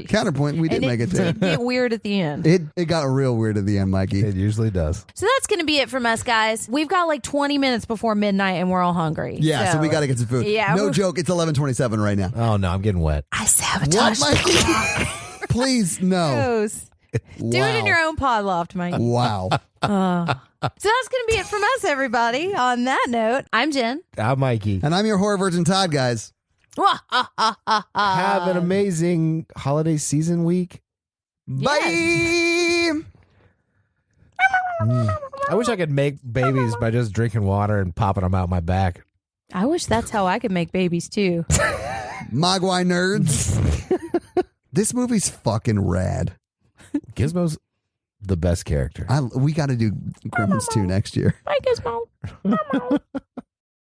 Counterpoint, we did and make it did too. get weird at the end. It got real weird at the end, Mikey. It usually does. So that's going to be it from us, guys. We've got like 20 minutes before midnight and we're all hungry. Yeah, so we got to get some food. Yeah, No we're- joke, it's 11:27 right now. Oh, no, I'm getting wet. I sabotaged What, Mikey? Please, no. Gross. Do it in your own pod loft, Mike. Wow. So that's going to be it from us, everybody. On that note, I'm Jen. I'm Mikey. And I'm your horror virgin Todd, guys. Have an amazing holiday season week. Bye. I wish I could make babies by just drinking water and popping them out my back. I wish that's how I could make babies, too. Mogwai nerds. This movie's fucking rad. Gizmo's the best character. We got to do Gremlins 2 next year. Bye, Gizmo.